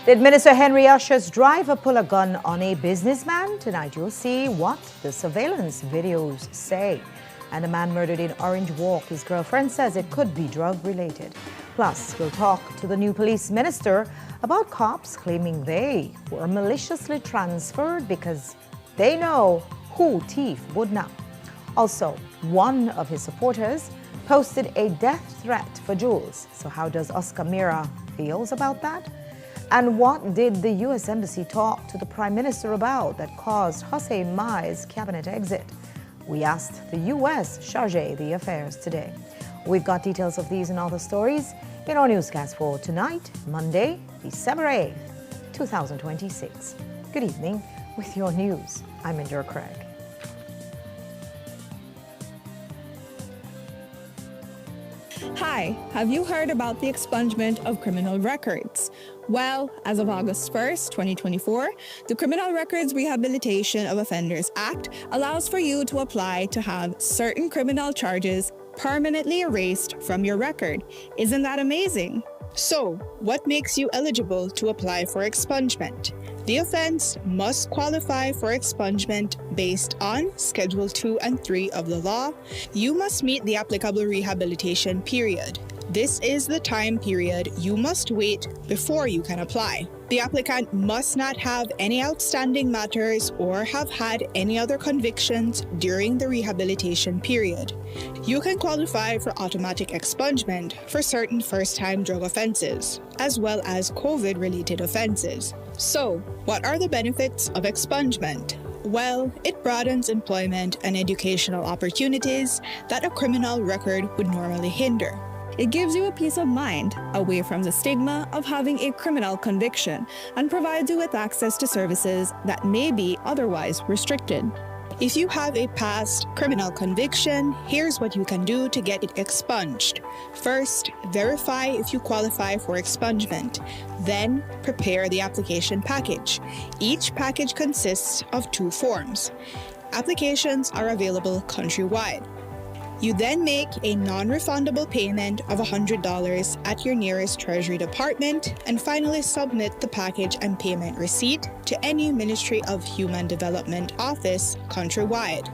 Did Minister Henry Usher's driver pull a gun on a businessman? Tonight you'll see what the surveillance videos say. And a man murdered in Orange Walk, his girlfriend says it could be drug-related. Plus, we'll talk to the new police minister about cops claiming they were maliciously transferred because they know who thief would not. Also, one of his supporters posted a death threat for Jules. So how does Oscar Mira feels about that? And what did the U.S. Embassy talk to the Prime Minister about that caused Hossein Mai's cabinet exit? We asked the U.S. chargé d'affaires today. We've got details of these and other stories in our newscast for tonight, Monday, December 8th, 2026. Good evening. With your news, I'm Indra Craig. Hi, have you heard about the expungement of criminal records? Well, as of August 1st, 2024, the Criminal Records Rehabilitation of Offenders Act allows for you to apply to have certain criminal charges permanently erased from your record. Isn't that amazing? So, what makes you eligible to apply for expungement? The offense must qualify for expungement based on Schedule 2 and 3 of the law. You must meet the applicable rehabilitation period. This is the time period you must wait before you can apply. The applicant must not have any outstanding matters or have had any other convictions during the rehabilitation period. You can qualify for automatic expungement for certain first-time drug offenses, as well as COVID-related offenses. So, what are the benefits of expungement? Well, it broadens employment and educational opportunities that a criminal record would normally hinder. It gives you a peace of mind away from the stigma of having a criminal conviction and provides you with access to services that may be otherwise restricted. If you have a past criminal conviction, here's what you can do to get it expunged. First, verify if you qualify for expungement. Then, prepare the application package. Each package consists of 2 forms. Applications are available countrywide. You then make a non-refundable payment of $100 at your nearest Treasury Department and finally submit the package and payment receipt to any Ministry of Human Development office countrywide.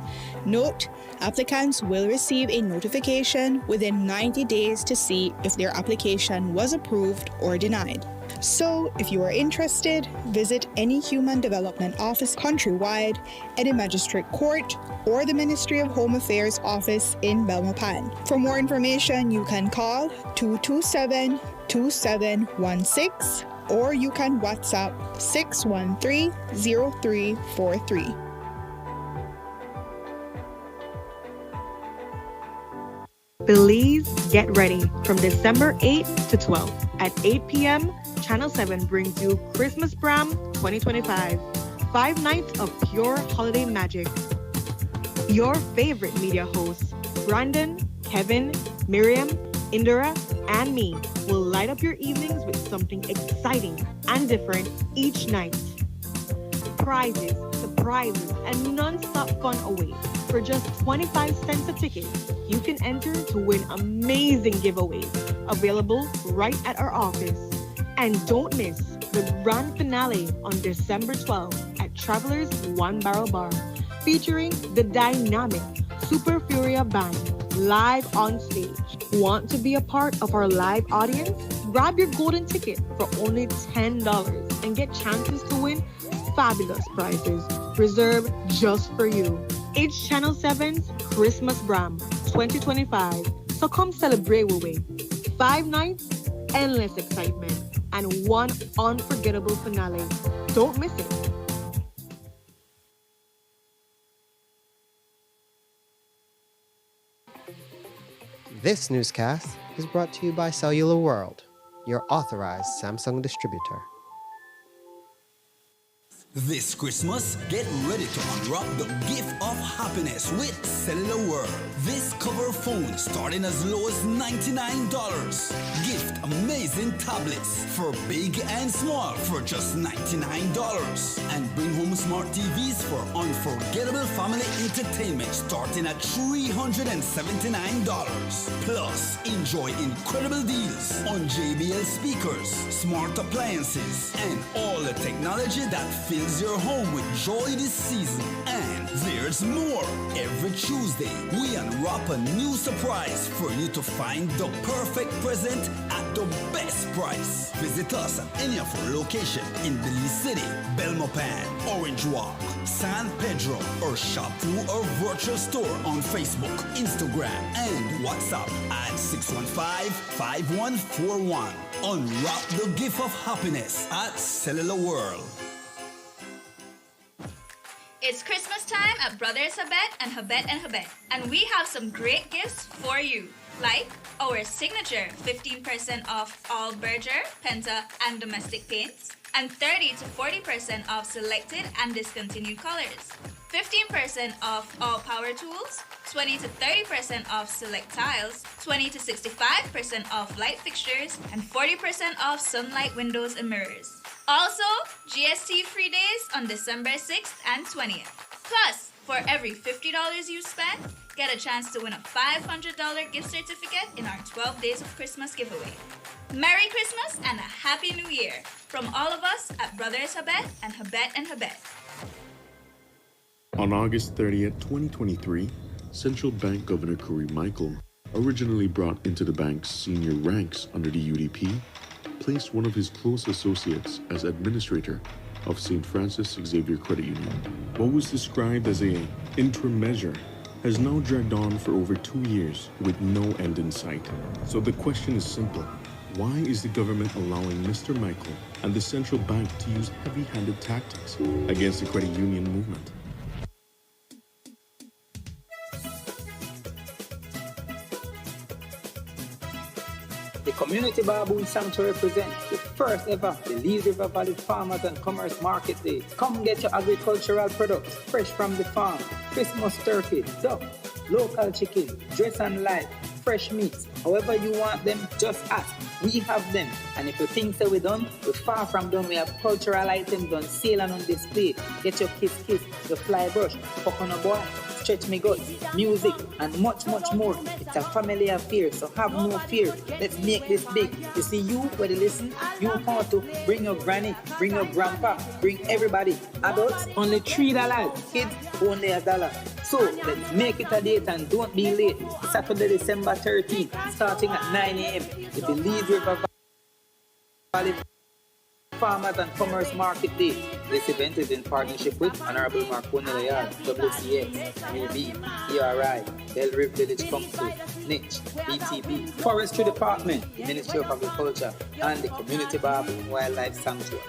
Note, applicants will receive a notification within 90 days to see if their application was approved or denied. So, if you are interested, visit any Human Development office countrywide, any magistrate court, or the Ministry of Home Affairs office in Belmopan. For more information, you can call 227-2716 or you can WhatsApp 613-0343. Belize, get ready. From December 8th to 12th at 8 p.m., Channel 7 brings you Christmas Bram 2025. 5 nights of pure holiday magic. Your favorite media hosts, Brandon, Kevin, Miriam, Indira, and me will light up your evenings with something exciting and different each night. Prizes, surprises, and non-stop fun await. For just 25 cents a ticket, you can enter to win amazing giveaways available right at our office. And don't miss the grand finale on December 12th at Travelers One Barrel Bar, featuring the dynamic Super Furia Band live on stage. Want to be a part of our live audience? Grab your golden ticket for only $10 and get chances to win fabulous prizes reserved just for you. It's Channel 7's Christmas Bram 2025. So come celebrate with me. 5 nights, endless excitement, and one unforgettable finale. Don't miss it. This newscast is brought to you by Cellular World, your authorized Samsung distributor. This Christmas, get ready to unwrap the gift of happiness with Cellular World. This cover phone starting as low as $99. Gift amazing tablets for big and small for just $99. And bring home smart TVs for unforgettable family entertainment starting at $379. Plus, enjoy incredible deals on JBL speakers, smart appliances, and all the technology that fills your home with joy this season. And there's more. Every Tuesday, we unwrap a new surprise for you to find the perfect present at the best price. Visit us at any of our locations in Belize City, Belmopan, Orange Walk, San Pedro, or shop through our virtual store on Facebook, Instagram, and WhatsApp at 615-5141. Unwrap the gift of happiness at Cellular World. It's Christmas time at Brothers Habet and Habet, and we have some great gifts for you, like our signature 15% off all Berger, Penta, and domestic paints, and 30 to 40% off selected and discontinued colors, 15% off all power tools, 20 to 30% off select tiles, 20 to 65% off light fixtures, and 40% off sunlight windows and mirrors. Also, GST free days on December 6th and 20th. Plus, for every $50 you spend, get a chance to win a $500 gift certificate in our 12 Days of Christmas giveaway. Merry Christmas and a Happy New Year from all of us at Brothers Habet and Habet. On August 30th, 2023, Central Bank Governor Curry Michael, originally brought into the bank's senior ranks under the UDP, placed one of his close associates as administrator of St. Francis Xavier Credit Union. What was described as an interim measure has now dragged on for over 2 years with no end in sight. So the question is simple. Why is the government allowing Mr. Michael and the central bank to use heavy-handed tactics against the credit union movement? The Community Baboon Sanctuary presents the first ever Belize River Valley Farmers and Commerce Market Day. Come get your agricultural products fresh from the farm. Christmas turkey, duck, local chicken, dress and live, fresh meats. However you want them, just ask. We have them. And if you think that we're done, we're far from done. We have cultural items on sale and on display. Get your kiss, your fly brush, coconut boy, stretch me guts, music, and much more. It's a family affair, so have no fear. Let's make this big. You see, you, where they listen, you want to bring your granny, bring your grandpa, bring everybody. Adults, only $3. Kids, only $1. So, let's make it a date and don't be late. Saturday, December 13th, starting at 9 a.m. The Belize River Valley Farmers and Commerce Market Day. This event is in partnership with Honorable Marconi Layard, WCS, UB, ERI, Bell Rip Village Council, NICH, BTB, Forestry Department, Ministry of Agriculture, and the Community Baboon Wildlife Sanctuary.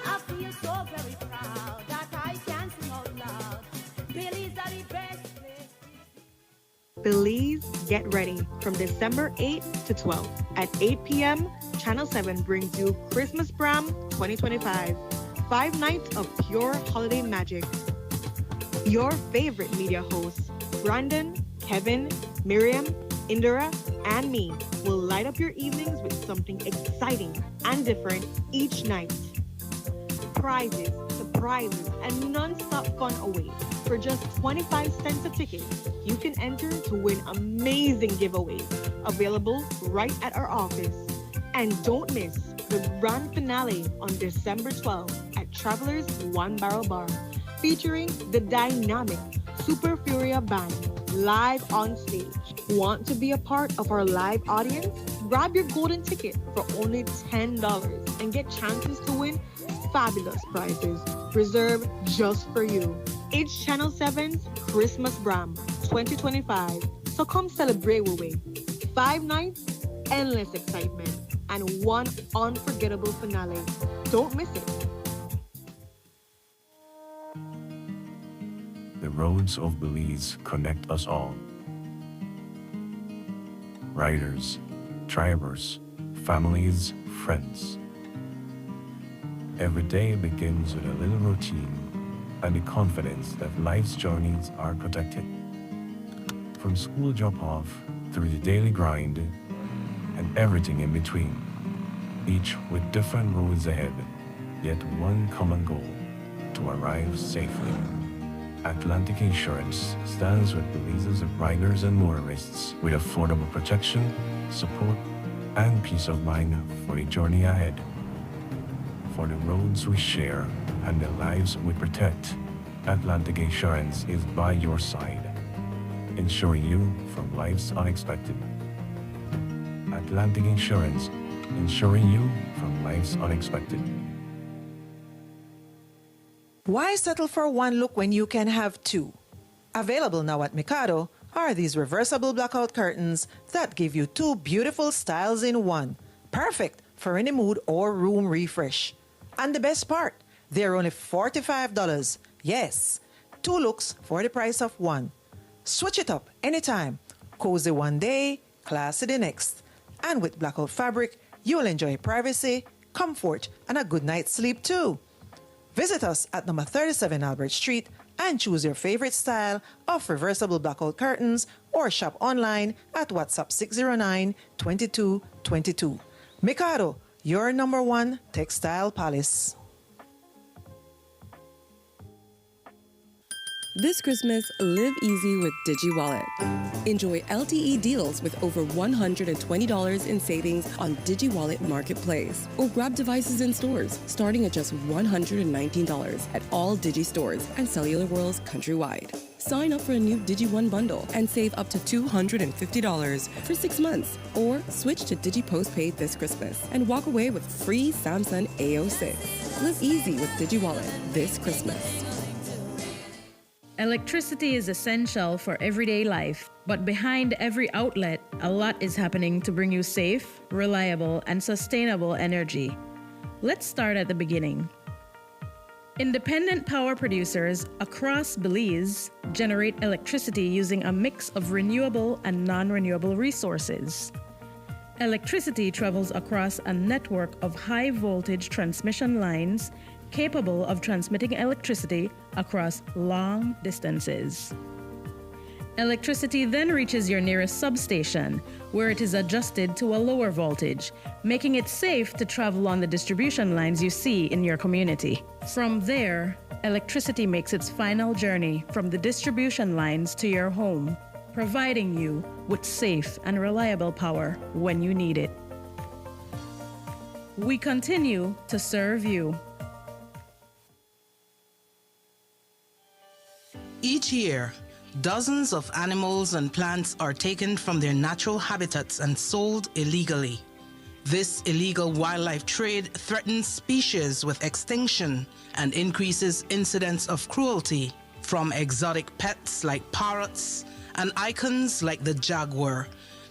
Belize, get ready. From December 8th to 12th at 8 p.m., Channel 7 brings you Christmas Bram 2025. 5 nights of pure holiday magic. Your favorite media hosts, Brandon, Kevin, Miriam, Indira, and me, will light up your evenings with something exciting and different each night. Prizes, surprises, and non-stop fun await. For just 25 cents a ticket, you can enter to win amazing giveaways available right at our office. And don't miss the grand finale on December 12th at Travelers One Barrel Bar, featuring the dynamic Super Furia Band live on stage. Want to be a part of our live audience? Grab your golden ticket for only $10 and get chances to win fabulous prizes reserved just for you. It's Channel 7's Christmas Bram 2025. So come celebrate with me. 5 nights, endless excitement, and one unforgettable finale. Don't miss it. The roads of Belize connect us all. Riders, drivers, families, friends. Every day begins with a little routine and the confidence that life's journeys are protected. From school drop-off through the daily grind and everything in between, each with different roads ahead, yet one common goal: to arrive safely. Atlantic Insurance stands with Belize's riders and motorists with affordable protection, support, and peace of mind for the journey ahead. For the roads we share and the lives we protect, Atlantic Insurance is by your side, insuring you from life's unexpected. Atlantic Insurance, insuring you from life's unexpected. Why settle for one look when you can have two? Available now at Mikado are these reversible blackout curtains that give you two beautiful styles in one. Perfect for any mood or room refresh. And the best part, they're only $45. Yes, two looks for the price of one. Switch it up anytime. Cozy one day, classy the next. And with blackout fabric, you'll enjoy privacy, comfort, and a good night's sleep too. Visit us at number 37 Albert Street and choose your favorite style of reversible blackout curtains or shop online at WhatsApp 609-2222. Mikado, your number one textile palace. This Christmas, live easy with DigiWallet. Enjoy LTE deals with over $120 in savings on DigiWallet Marketplace. Or grab devices in stores starting at just $119 at all Digi stores and Cellular Worlds countrywide. Sign up for a new DigiOne bundle and save up to $250 for 6 months. Or switch to Digi Postpaid this Christmas and walk away with free Samsung A06. Live easy with DigiWallet this Christmas. Electricity is essential for everyday life, but behind every outlet, a lot is happening to bring you safe, reliable, and sustainable energy. Let's start at the beginning. Independent power producers across Belize generate electricity using a mix of renewable and non-renewable resources. Electricity travels across a network of high-voltage transmission lines capable of transmitting electricity across long distances. Electricity then reaches your nearest substation, where it is adjusted to a lower voltage, making it safe to travel on the distribution lines you see in your community. From there, electricity makes its final journey from the distribution lines to your home, providing you with safe and reliable power when you need it. We continue to serve you. Each year, dozens of animals and plants are taken from their natural habitats and sold illegally. This illegal wildlife trade threatens species with extinction and increases incidents of cruelty, from exotic pets like parrots and icons like the jaguar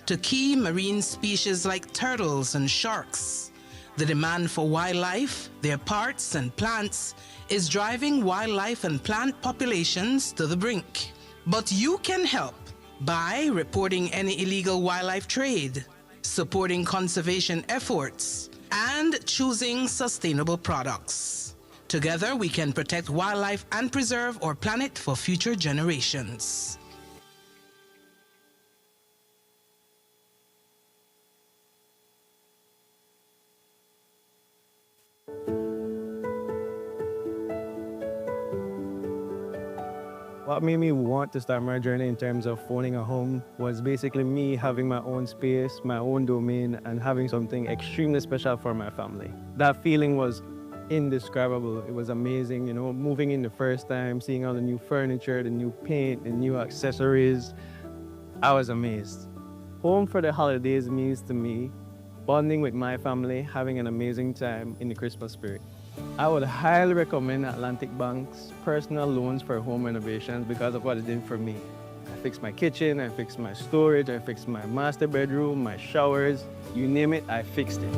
to key marine species like turtles and sharks. The demand for wildlife, their parts, and plants is driving wildlife and plant populations to the brink. But you can help by reporting any illegal wildlife trade, supporting conservation efforts, and choosing sustainable products. Together, we can protect wildlife and preserve our planet for future generations. What made me want to start my journey in terms of owning a home was basically me having my own space, my own domain, and having something extremely special for my family. That feeling was indescribable. It was amazing, you know, moving in the first time, seeing all the new furniture, the new paint, the new accessories. I was amazed. Home for the holidays means to me bonding with my family, having an amazing time in the Christmas spirit. I would highly recommend Atlantic Bank's personal loans for home renovations because of what it did for me. I fixed my kitchen, I fixed my storage, I fixed my master bedroom, my showers, you name it, I fixed it.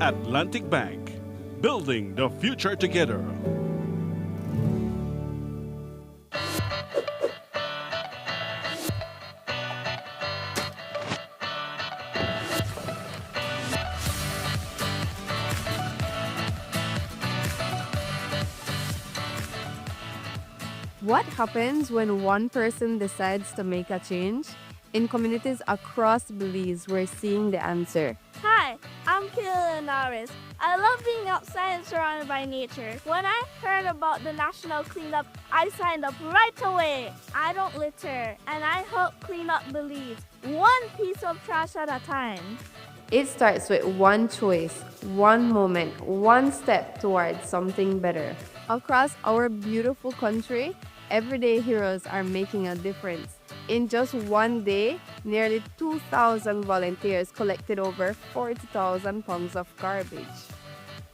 Atlantic Bank, building the future together. What happens when one person decides to make a change? In communities across Belize, we're seeing the answer. Hi, I'm Kaylin Norris. I love being outside and surrounded by nature. When I heard about the national cleanup, I signed up right away. I don't litter, and I help clean up Belize, one piece of trash at a time. It starts with one choice, one moment, one step towards something better. Across our beautiful country, everyday heroes are making a difference. In just one day, nearly 2,000 volunteers collected over 40,000 pounds of garbage.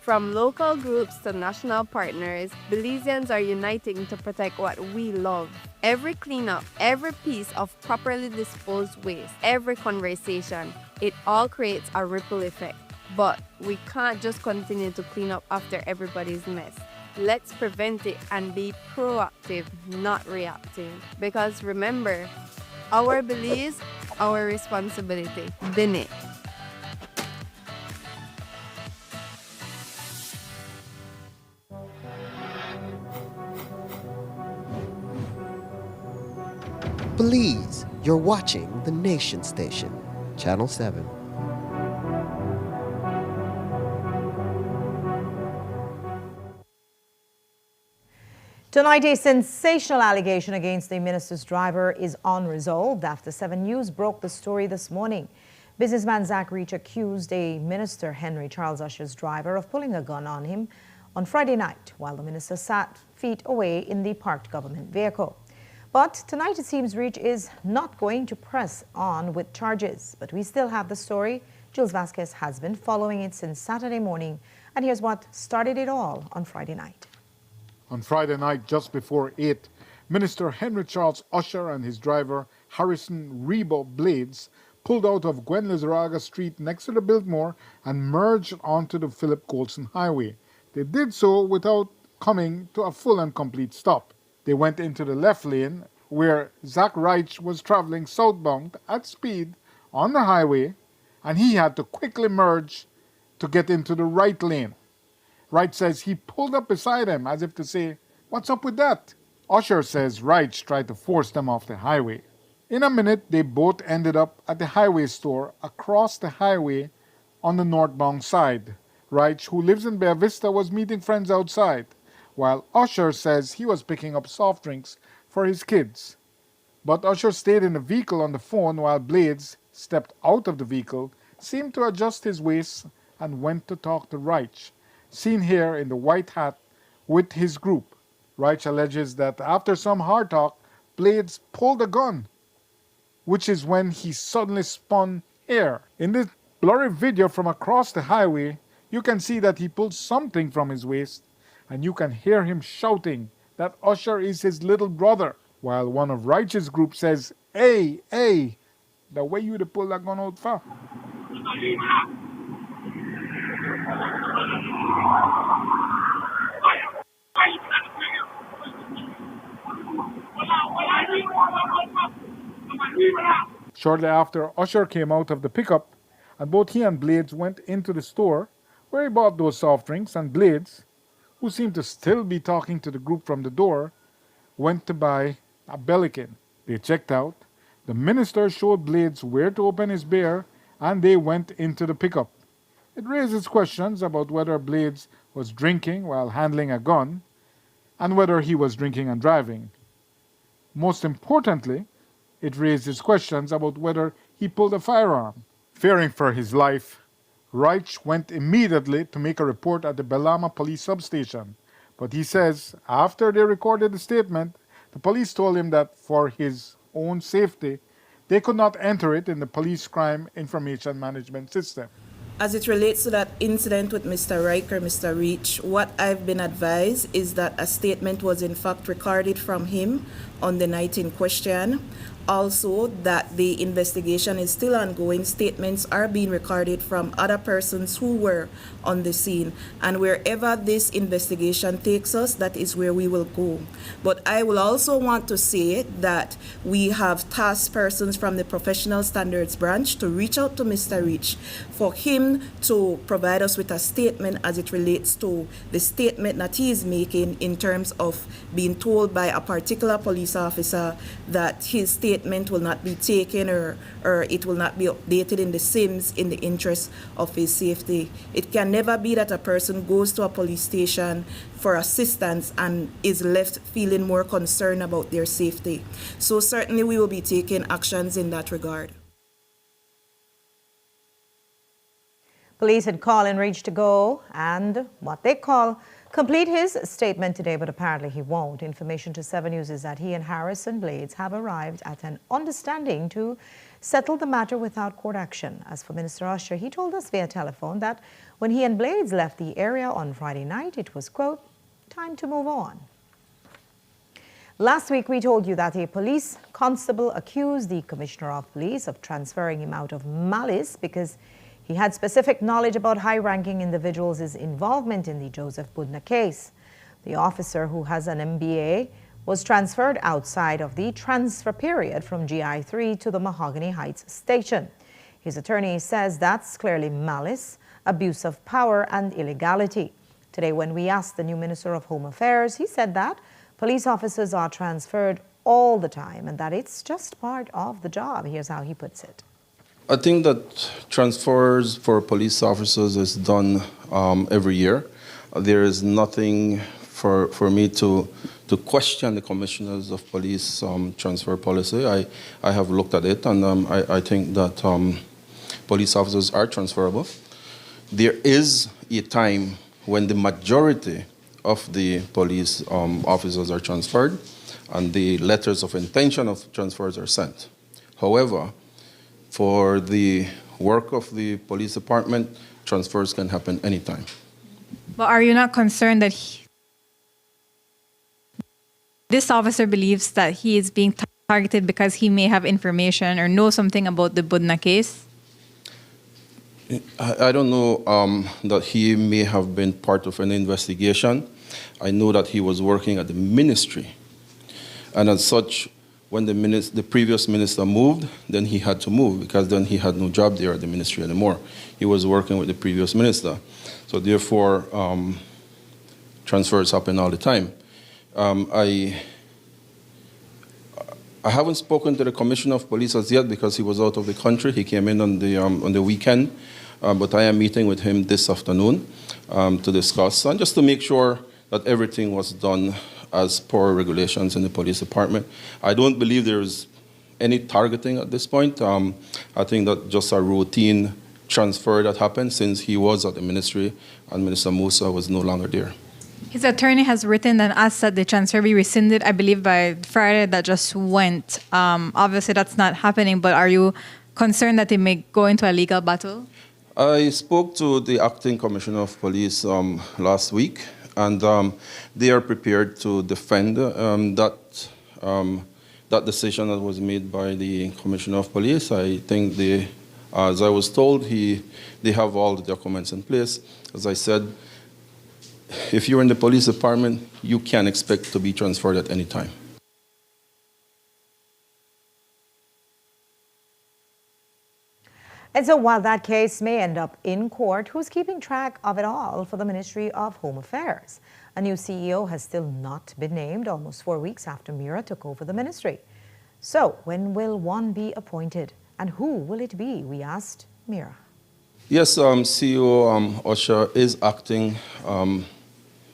From local groups to national partners, Belizeans are uniting to protect what we love. Every cleanup, every piece of properly disposed waste, every conversation, it all creates a ripple effect. But we can't just continue to clean up after everybody's mess. Let's prevent it and be proactive, not reactive. Because remember, our Belize, our responsibility. Bin it. Belize, you're watching the Nation Station, Channel 7. Tonight, a sensational allegation against the minister's driver is unresolved after 7 News broke the story this morning. Businessman Zach Reach accused a minister, Henry Charles Usher's driver, of pulling a gun on him on Friday night while the minister sat feet away in the parked government vehicle. But tonight it seems Reach is not going to press on with charges. But we still have the story. Jules Vasquez has been following it since Saturday morning. And here's what started it all on Friday night. On Friday night, just before 8, Minister Henry Charles Usher and his driver, Harrison Rebo Blades, pulled out of Gwen Lizarraga Street next to the Biltmore and merged onto the Philip Colson Highway. They did so without coming to a full and complete stop. They went into the left lane where Zach Reich was traveling southbound at speed on the highway, and he had to quickly merge to get into the right lane. Wright says he pulled up beside him as if to say, "What's up with that?" Usher says Wright tried to force them off the highway. In a minute, they both ended up at the highway store across the highway on the northbound side. Wright, who lives in Bella Vista, was meeting friends outside, while Usher says he was picking up soft drinks for his kids. But Usher stayed in the vehicle on the phone while Blades stepped out of the vehicle, seemed to adjust his waist, and went to talk to Wright, seen here in the white hat with his group. Wright alleges that after some hard talk, Blades pulled a gun, which is when he suddenly spun here. In this blurry video from across the highway, you can see that he pulled something from his waist, and you can hear him shouting that Usher is his little brother, while one of Wright's group says, "Hey, hey, the way you to pull that gun out for?" Shortly after, Usher came out of the pickup, and both he and Blades went into the store where he bought those soft drinks, and Blades, who seemed to still be talking to the group from the door, went to buy a Bellican. They checked out. The minister showed Blades where to open his beer, and they went into the pickup. It raises questions about whether Blades was drinking while handling a gun, and whether he was drinking and driving. Most importantly, it raises questions about whether he pulled a firearm. Fearing for his life, Reich went immediately to make a report at the Belama police substation. But he says after they recorded the statement, the police told him that for his own safety, they could not enter it in the police crime information management system. As it relates to that incident with Mr. Reich or Mr. Reach, what I've been advised is that a statement was in fact recorded from him on the night in question. Also, that the investigation is still ongoing. Statements are being recorded from other persons who were on the scene. And wherever this investigation takes us, that is where we will go. But I will also want to say that we have tasked persons from the Professional Standards Branch to reach out to Mr. Reach for him to provide us with a statement as it relates to the statement that he is making in terms of being told by a particular police police officer that his statement will not be taken or it will not be updated in the SIMS in the interest of his safety. It can never be that a person goes to a police station for assistance and is left feeling more concerned about their safety. So certainly we will be taking actions in that regard. Police had called and reached to go and what they call complete his statement today, but apparently he won't. Information to 7 News is that he and Harrison Blades have arrived at an understanding to settle the matter without court action. As for Minister Usher, he told us via telephone that when he and Blades left the area on Friday night, it was, quote, time to move on. Last week, we told you that a police constable accused the Commissioner of Police of transferring him out of malice because he had specific knowledge about high-ranking individuals' involvement in the Joseph Budna case. The officer, who has an MBA, was transferred outside of the transfer period from GI3 to the Mahogany Heights station. His attorney says that's clearly malice, abuse of power, and illegality. Today, when we asked the new Minister of Home Affairs, he said that police officers are transferred all the time and that it's just part of the job. Here's how he puts it. I think that transfers for police officers is done every year. There is nothing for me to question the commissioners of police transfer policy. I have looked at it, and I think that police officers are transferable. There is a time when the majority of the police officers are transferred, and the letters of intention of transfers are sent. However, for the work of the police department, transfers can happen anytime. But are you not concerned that this officer believes that he is being targeted because he may have information or know something about the Budna case? I don't know that he may have been part of an investigation. I know that he was working at the ministry. And as such, when the previous minister moved, then he had to move because then he had no job there at the ministry anymore. He was working with the previous minister. So therefore, transfers happen all the time. I haven't spoken to the Commissioner of Police as yet because he was out of the country. He came in on the weekend, but I am meeting with him this afternoon to discuss and just to make sure that everything was done as per regulations in the police department. I don't believe there's any targeting at this point. I think that just a routine transfer that happened since he was at the ministry and Minister Musa was no longer there. His attorney has written and asked that the transfer be rescinded, I believe, by Friday that just went. Obviously, that's not happening, but are you concerned that they may go into a legal battle? I spoke to the acting commissioner of police last week, and they are prepared to defend that decision that was made by the commissioner of police. I think as I was told, they have all the documents in place. As I said, if you're in the police department, you can expect to be transferred at any time. And so while that case may end up in court, who's keeping track of it all for the Ministry of Home Affairs? A new CEO has still not been named almost 4 weeks after Mira took over the ministry. So when will one be appointed? And who will it be? We asked Mira. Yes, CEO Usher is acting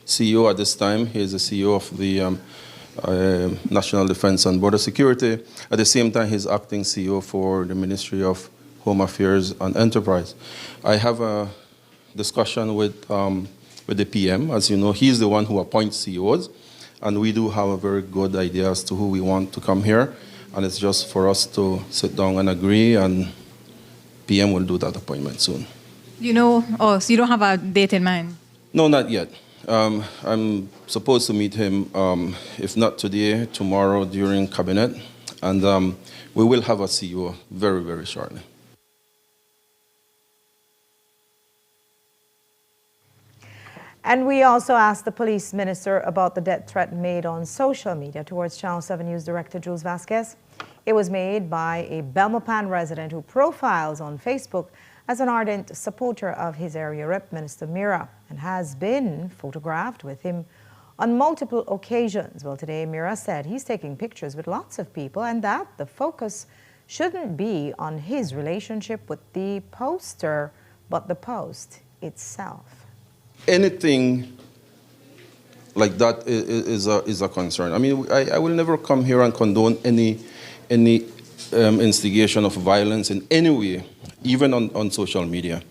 CEO at this time. He is the CEO of the National Defense and Border Security. At the same time, he's acting CEO for the Ministry of Home Affairs and Enterprise. I have a discussion with the PM. As you know, he's the one who appoints CEOs, and we do have a very good idea as to who we want to come here, and it's just for us to sit down and agree, and PM will do that appointment soon. So you don't have a date in mind? No, not yet. I'm supposed to meet him, if not today, tomorrow during cabinet, and we will have a CEO very, very shortly. And we also asked the police minister about the death threat made on social media towards Channel 7 News director Jules Vasquez. It was made by a Belmopan resident who profiles on Facebook as an ardent supporter of his area rep, Minister Mira, and has been photographed with him on multiple occasions. Well, today Mira said he's taking pictures with lots of people and that the focus shouldn't be on his relationship with the poster, but the post itself. Anything like that is a concern. I mean, I will never come here and condone any instigation of violence in any way, even on social media.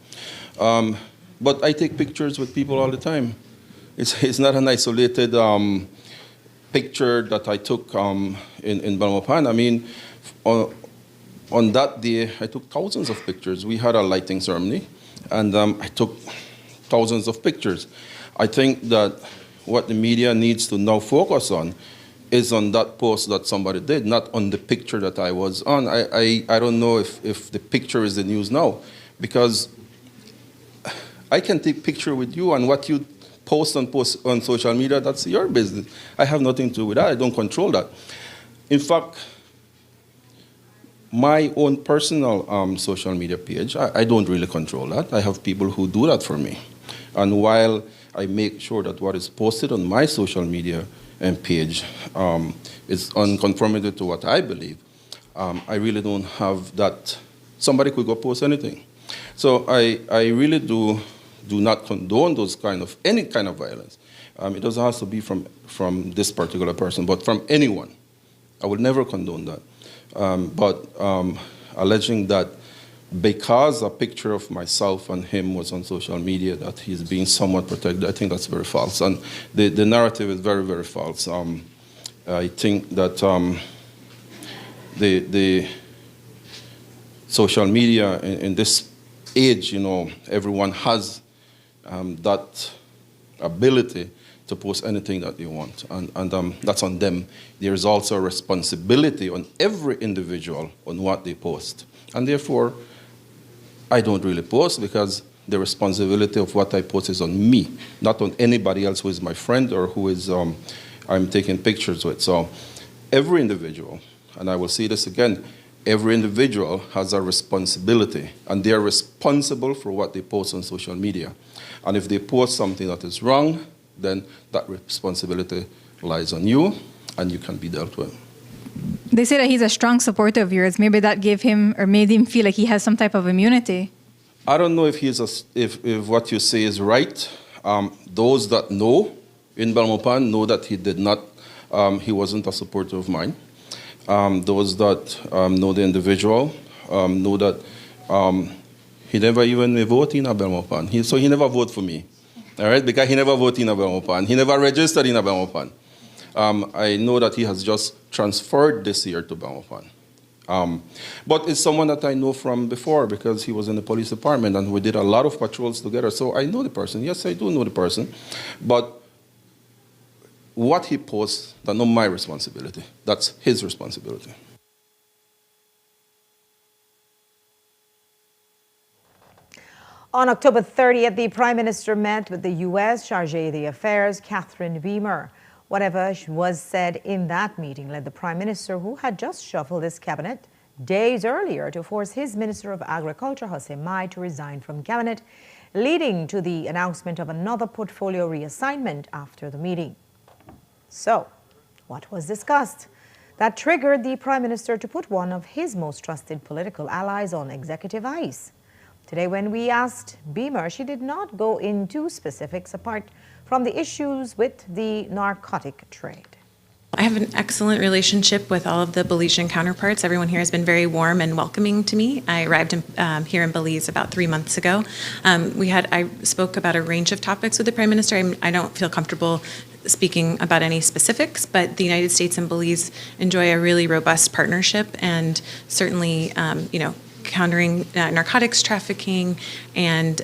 But I take pictures with people all the time. It's not an isolated picture that I took in Belmopan. I mean, on that day, I took thousands of pictures. We had a lighting ceremony, and I took thousands of pictures. I think that what the media needs to now focus on is on that post that somebody did, not on the picture that I was on. I don't know if the picture is the news now, because I can take picture with you, and what you post on social media, that's your business. I have nothing to do with that. I don't control that. In fact, my own personal social media page, I don't really control that. I have people who do that for me. And while I make sure that what is posted on my social media page is in conformity to what I believe, I really don't have that. Somebody could go post anything. So I really do not condone any kind of violence. It doesn't have to be from this particular person, but from anyone. I would never condone that. But alleging that because a picture of myself and him was on social media, that he's being somewhat protected, I think that's very false. And the narrative is very, very false. I think that the social media in this age, everyone has that ability to post anything that they want, and that's on them. There's also a responsibility on every individual on what they post, and therefore, I don't really post because the responsibility of what I post is on me, not on anybody else who is my friend or who is I'm taking pictures with. So every individual, and I will say this again, every individual has a responsibility, and they're responsible for what they post on social media. And if they post something that is wrong, then that responsibility lies on you, and you can be dealt with. They say that he's a strong supporter of yours. Maybe that gave him or made him feel like he has some type of immunity. I don't know if if what you say is right. Those that know in Belmopan know that he did not. He wasn't a supporter of mine. Those that know the individual know that he never even voted in Belmopan. So he never voted for me, all right? Because he never voted in Belmopan. He never registered in Belmopan. I know that he has just transferred this year to Belmopan. But it's someone that I know from before because he was in the police department and we did a lot of patrols together. So I know the person. Yes, I do know the person. But what he posts, that's not my responsibility. That's his responsibility. On October 30th, the Prime Minister met with the U.S. Chargé d'Affaires, Catherine Beamer. Whatever was said in that meeting led the Prime Minister, who had just shuffled his cabinet days earlier, to force his Minister of Agriculture, Hossein Mai, to resign from cabinet, leading to the announcement of another portfolio reassignment after the meeting. So, what was discussed that triggered the Prime Minister to put one of his most trusted political allies on executive ice? Today, when we asked Beamer, she did not go into specifics apart from the issues with the narcotic trade. I have an excellent relationship with all of the Belizean counterparts. Everyone here has been very warm and welcoming to me. I arrived here in Belize about 3 months ago. I spoke about a range of topics with the Prime Minister. I don't feel comfortable speaking about any specifics, but the United States and Belize enjoy a really robust partnership, and certainly, countering narcotics trafficking and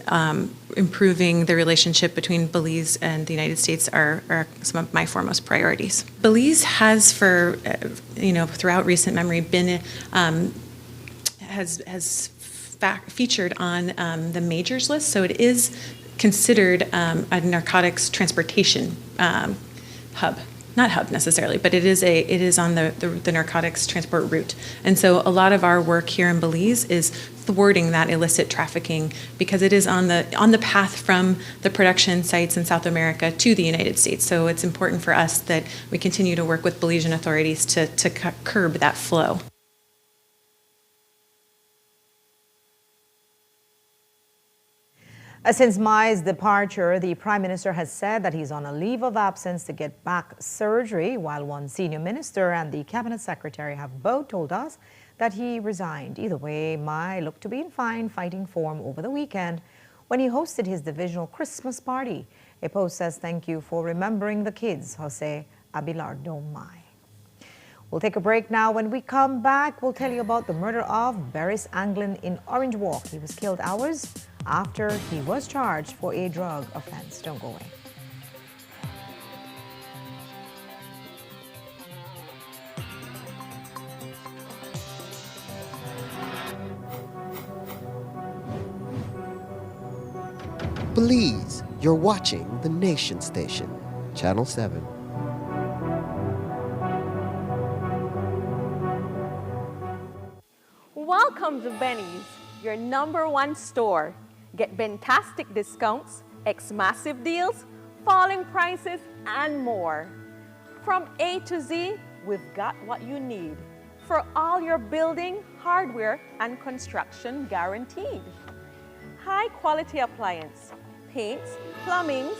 improving the relationship between Belize and the United States are some of my foremost priorities. Belize has, throughout recent memory, been featured on the majors list, so it is considered a narcotics transportation hub. not hub necessarily, but it is on the narcotics transport route. And so a lot of our work here in Belize is thwarting that illicit trafficking because it is on the path from the production sites in South America to the United States. So it's important for us that we continue to work with Belizean authorities to curb that flow. Since Mai's departure, the Prime Minister has said that he's on a leave of absence to get back surgery, while one senior minister and the Cabinet Secretary have both told us that he resigned. Either way, Mai looked to be in fine fighting form over the weekend when he hosted his divisional Christmas party. A post says, "Thank you for remembering the kids, Jose Abelardo Mai." We'll take a break now. When we come back, we'll tell you about the murder of Beres Anglin in Orange Walk. He was killed hours after he was charged for a drug offense. Don't go away. Belize, you're watching the Nation Station, Channel 7. Welcome to Benny's, your #1 store. Get fantastic discounts, massive deals, falling prices, and more. From A to Z, we've got what you need for all your building, hardware, and construction guaranteed. High quality appliance, paints, plumbings,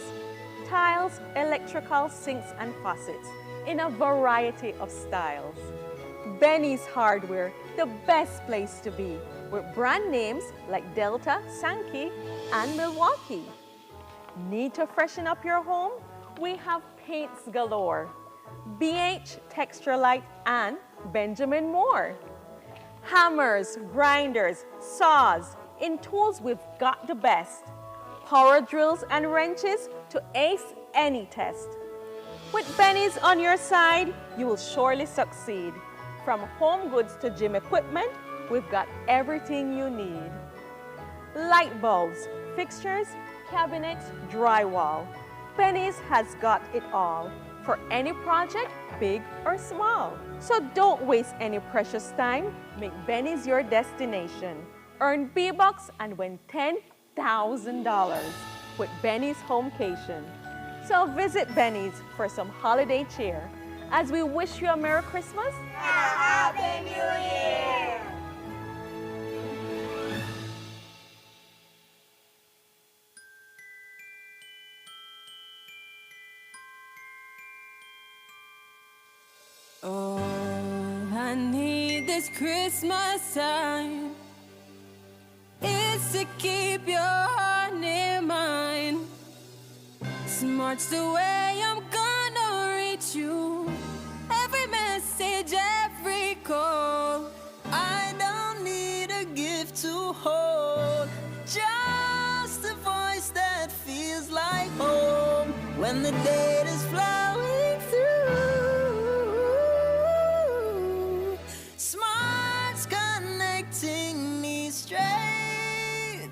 tiles, electrical sinks and faucets in a variety of styles. Benny's Hardware, the best place to be, with brand names like Delta, Sankey, and Milwaukee. Need to freshen up your home? We have paints galore. BH, Texturelight, and Benjamin Moore. Hammers, grinders, saws. In tools, we've got the best. Power drills and wrenches to ace any test. With Benny's on your side, you will surely succeed. From home goods to gym equipment, we've got everything you need. Light bulbs, fixtures, cabinets, drywall. Benny's has got it all for any project, big or small. So don't waste any precious time. Make Benny's your destination. Earn B-Bucks and win $10,000 with Benny's Homecation. So visit Benny's for some holiday cheer as we wish you a Merry Christmas and a Happy New Year! Oh, I need this Christmas time. It's to keep your heart near mine. Smart's the way I'm gonna reach you. Every message, every call. I don't need a gift to hold. Just a voice that feels like home. When the date is flowing through. Smart's connecting me straight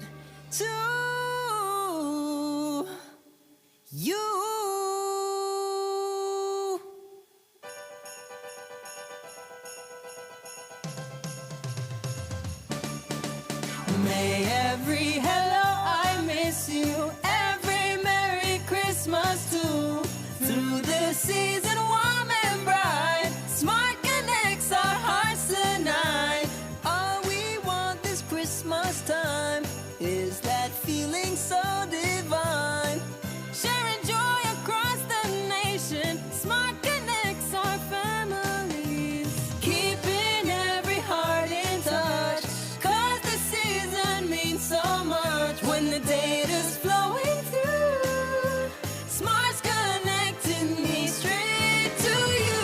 to you. May every hello I miss you, every Merry Christmas too. Through the season warm and bright, Smart connects our hearts tonight. All we want this Christmas time is that feeling so divine. Sharing joy across the nation, Smart connects our families. Keeping every heart in touch, 'cause the season means so much. When the data's flowing through, Smart's connecting me straight to you.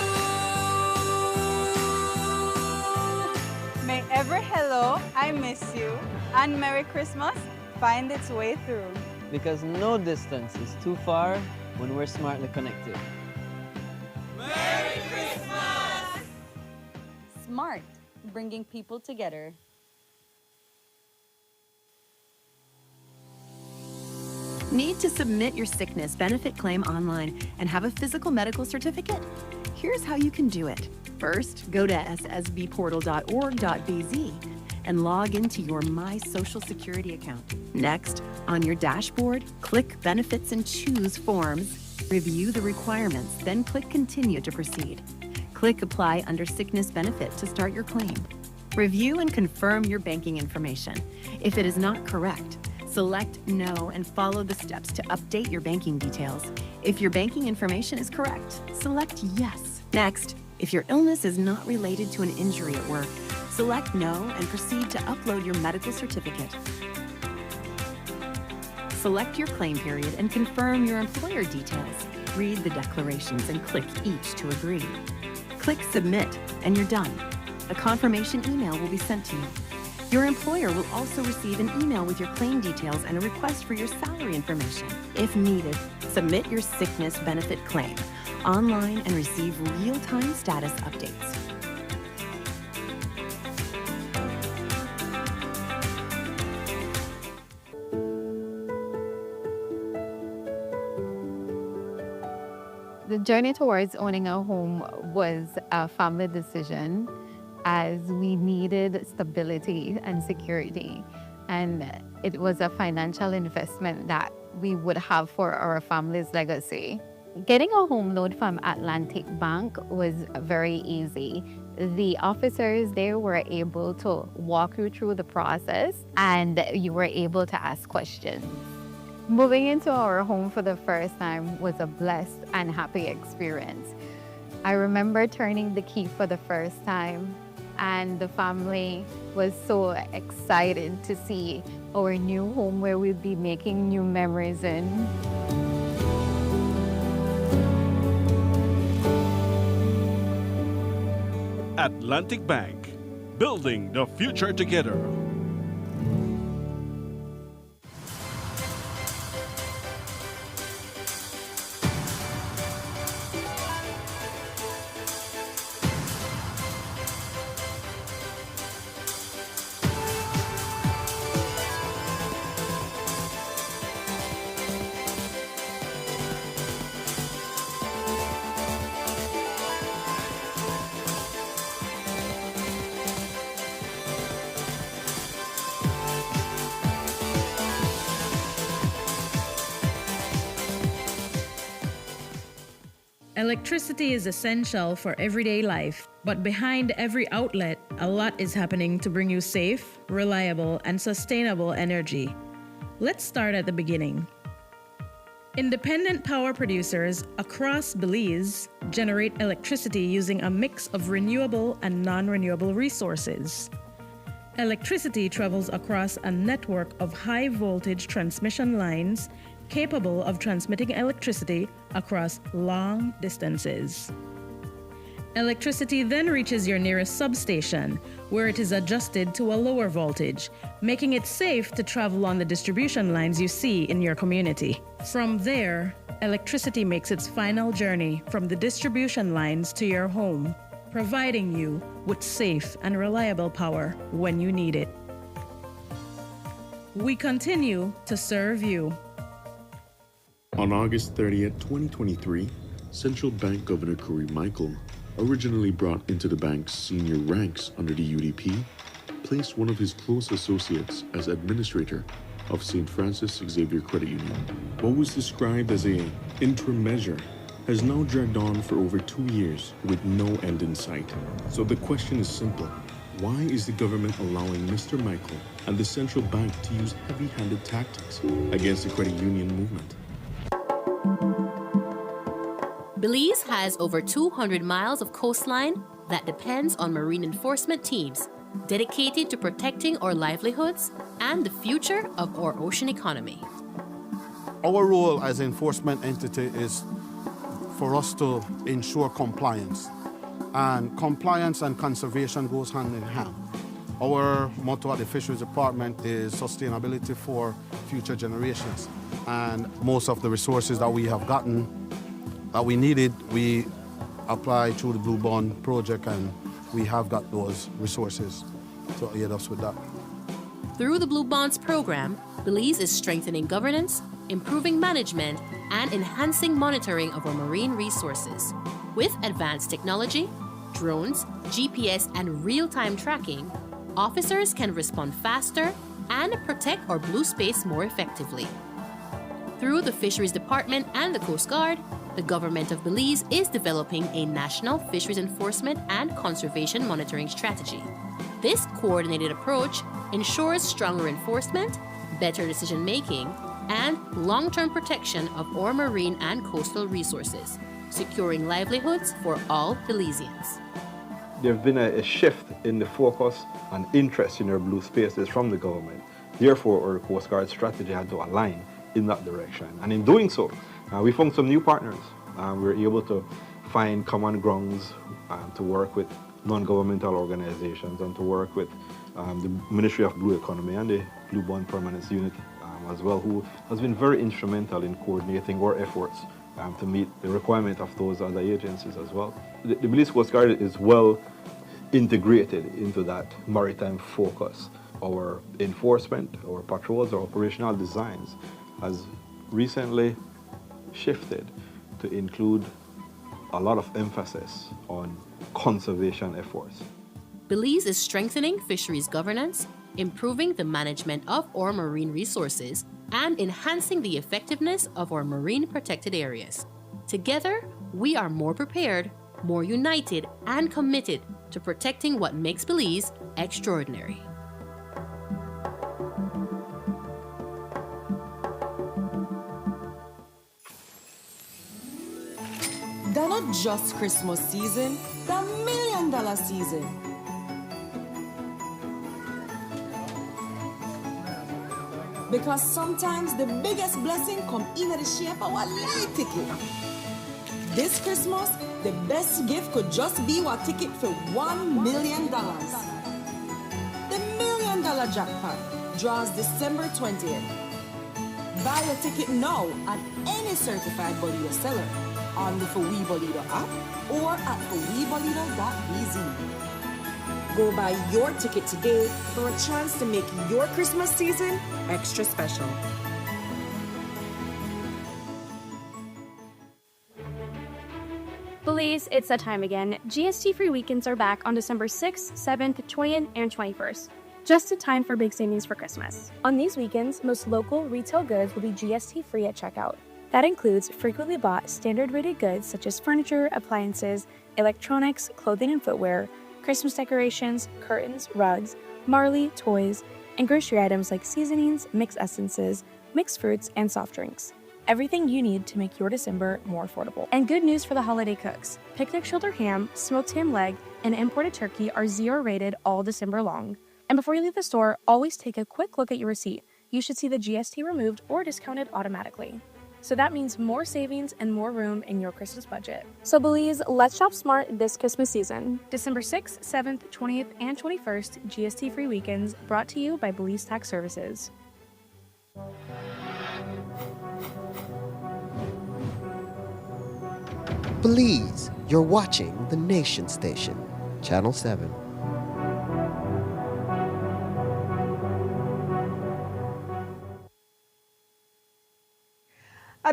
May every hello, I miss you, and Merry Christmas find its way through. Because no distance is too far when we're smartly connected. Merry Christmas! Smart, bringing people together. Need to submit your sickness benefit claim online and have a physical medical certificate? Here's how you can do it. First, go to ssbportal.org.bz and log into your My Social Security account. Next, on your dashboard, click Benefits and choose Forms. Review the requirements, then click Continue to proceed. Click Apply under Sickness Benefit to start your claim. Review and confirm your banking information. If it is not correct, select No and follow the steps to update your banking details. If your banking information is correct, select Yes. Next, if your illness is not related to an injury at work, select No and proceed to upload your medical certificate. Select your claim period and confirm your employer details. Read the declarations and click each to agree. Click Submit and you're done. A confirmation email will be sent to you. Your employer will also receive an email with your claim details and a request for your salary information. If needed, submit your sickness benefit claim online and receive real-time status updates. The journey towards owning a home was a family decision as we needed stability and security. And it was a financial investment that we would have for our family's legacy. Getting a home loan from Atlantic Bank was very easy. The officers there were able to walk you through the process and you were able to ask questions. Moving into our home for the first time was a blessed and happy experience. I remember turning the key for the first time, and the family was so excited to see our new home where we'd be making new memories in. Atlantic Bank, building the future together. Electricity is essential for everyday life, but behind every outlet, a lot is happening to bring you safe, reliable, and sustainable energy. Let's start at the beginning. Independent power producers across Belize generate electricity using a mix of renewable and non-renewable resources. Electricity travels across a network of high-voltage transmission lines capable of transmitting electricity across long distances. Electricity then reaches your nearest substation, where it is adjusted to a lower voltage, making it safe to travel on the distribution lines you see in your community. From there, electricity makes its final journey from the distribution lines to your home, providing you with safe and reliable power when you need it. We continue to serve you. On August 30th, 2023, Central Bank Governor Curry Michael, originally brought into the bank's senior ranks under the UDP, placed one of his close associates as administrator of St. Francis Xavier Credit Union. What was described as an interim measure has now dragged on for over 2 years with no end in sight. So the question is simple. Why is the government allowing Mr. Michael and the central bank to use heavy-handed tactics against the credit union movement? Belize has over 200 miles of coastline that depends on marine enforcement teams dedicated to protecting our livelihoods and the future of our ocean economy. Our role as an enforcement entity is for us to ensure compliance. And compliance and conservation goes hand in hand. Our motto at the Fisheries Department is sustainability for future generations. And most of the resources that we have gotten, that we needed, we applied through the Blue Bond project, and we have got those resources to aid us with that. Through the Blue Bonds program, Belize is strengthening governance, improving management, and enhancing monitoring of our marine resources. With advanced technology, drones, GPS, and real-time tracking, officers can respond faster and protect our blue space more effectively. Through the Fisheries Department and the Coast Guard, the government of Belize is developing a national fisheries enforcement and conservation monitoring strategy. This coordinated approach ensures stronger enforcement, better decision-making, and long-term protection of our marine and coastal resources, securing livelihoods for all Belizeans. There's been a shift in the focus and interest in our blue spaces from the government. Therefore, our Coast Guard strategy had to align in that direction. And in doing so, we found some new partners. We were able to find common grounds to work with non-governmental organizations and to work with the Ministry of Blue Economy and the Blue Bond Permanence Unit as well, who has been very instrumental in coordinating our efforts to meet the requirement of those other agencies as well. The Belize Coast Guard is well integrated into that maritime focus. Our enforcement, our patrols, our operational designs has recently shifted to include a lot of emphasis on conservation efforts. Belize is strengthening fisheries governance, improving the management of our marine resources, and enhancing the effectiveness of our marine protected areas. Together, we are more prepared, more united, and committed to protecting what makes Belize extraordinary. They're not just Christmas season, they're $1 million season. Because sometimes the biggest blessing come in the shape of a light ticket. This Christmas, the best gift could just be a ticket for $1 million. The $1 million jackpot draws December 20th. Buy a ticket now at any certified Bolito seller on the For We Bolito app or at forwebolito.bz. Go buy your ticket today for a chance to make your Christmas season extra special. Belize, it's that time again. GST-free weekends are back on December 6th, 7th, 20th, and 21st. Just in time for big savings for Christmas. On these weekends, most local retail goods will be GST-free at checkout. That includes frequently bought standard-rated goods such as furniture, appliances, electronics, clothing and footwear, Christmas decorations, curtains, rugs, Marley, toys, and grocery items like seasonings, mixed essences, mixed fruits, and soft drinks. Everything you need to make your December more affordable. And good news for the holiday cooks. Picnic shoulder ham, smoked ham leg, and imported turkey are 0 rated all December long. And before you leave the store, always take a quick look at your receipt. You should see the GST removed or discounted automatically. So that means more savings and more room in your Christmas budget. So Belize, let's shop smart this Christmas season. December 6th, 7th, 20th, and 21st, GST-free weekends brought to you by Belize Tax Services. Belize, you're watching the Nation Station, Channel 7.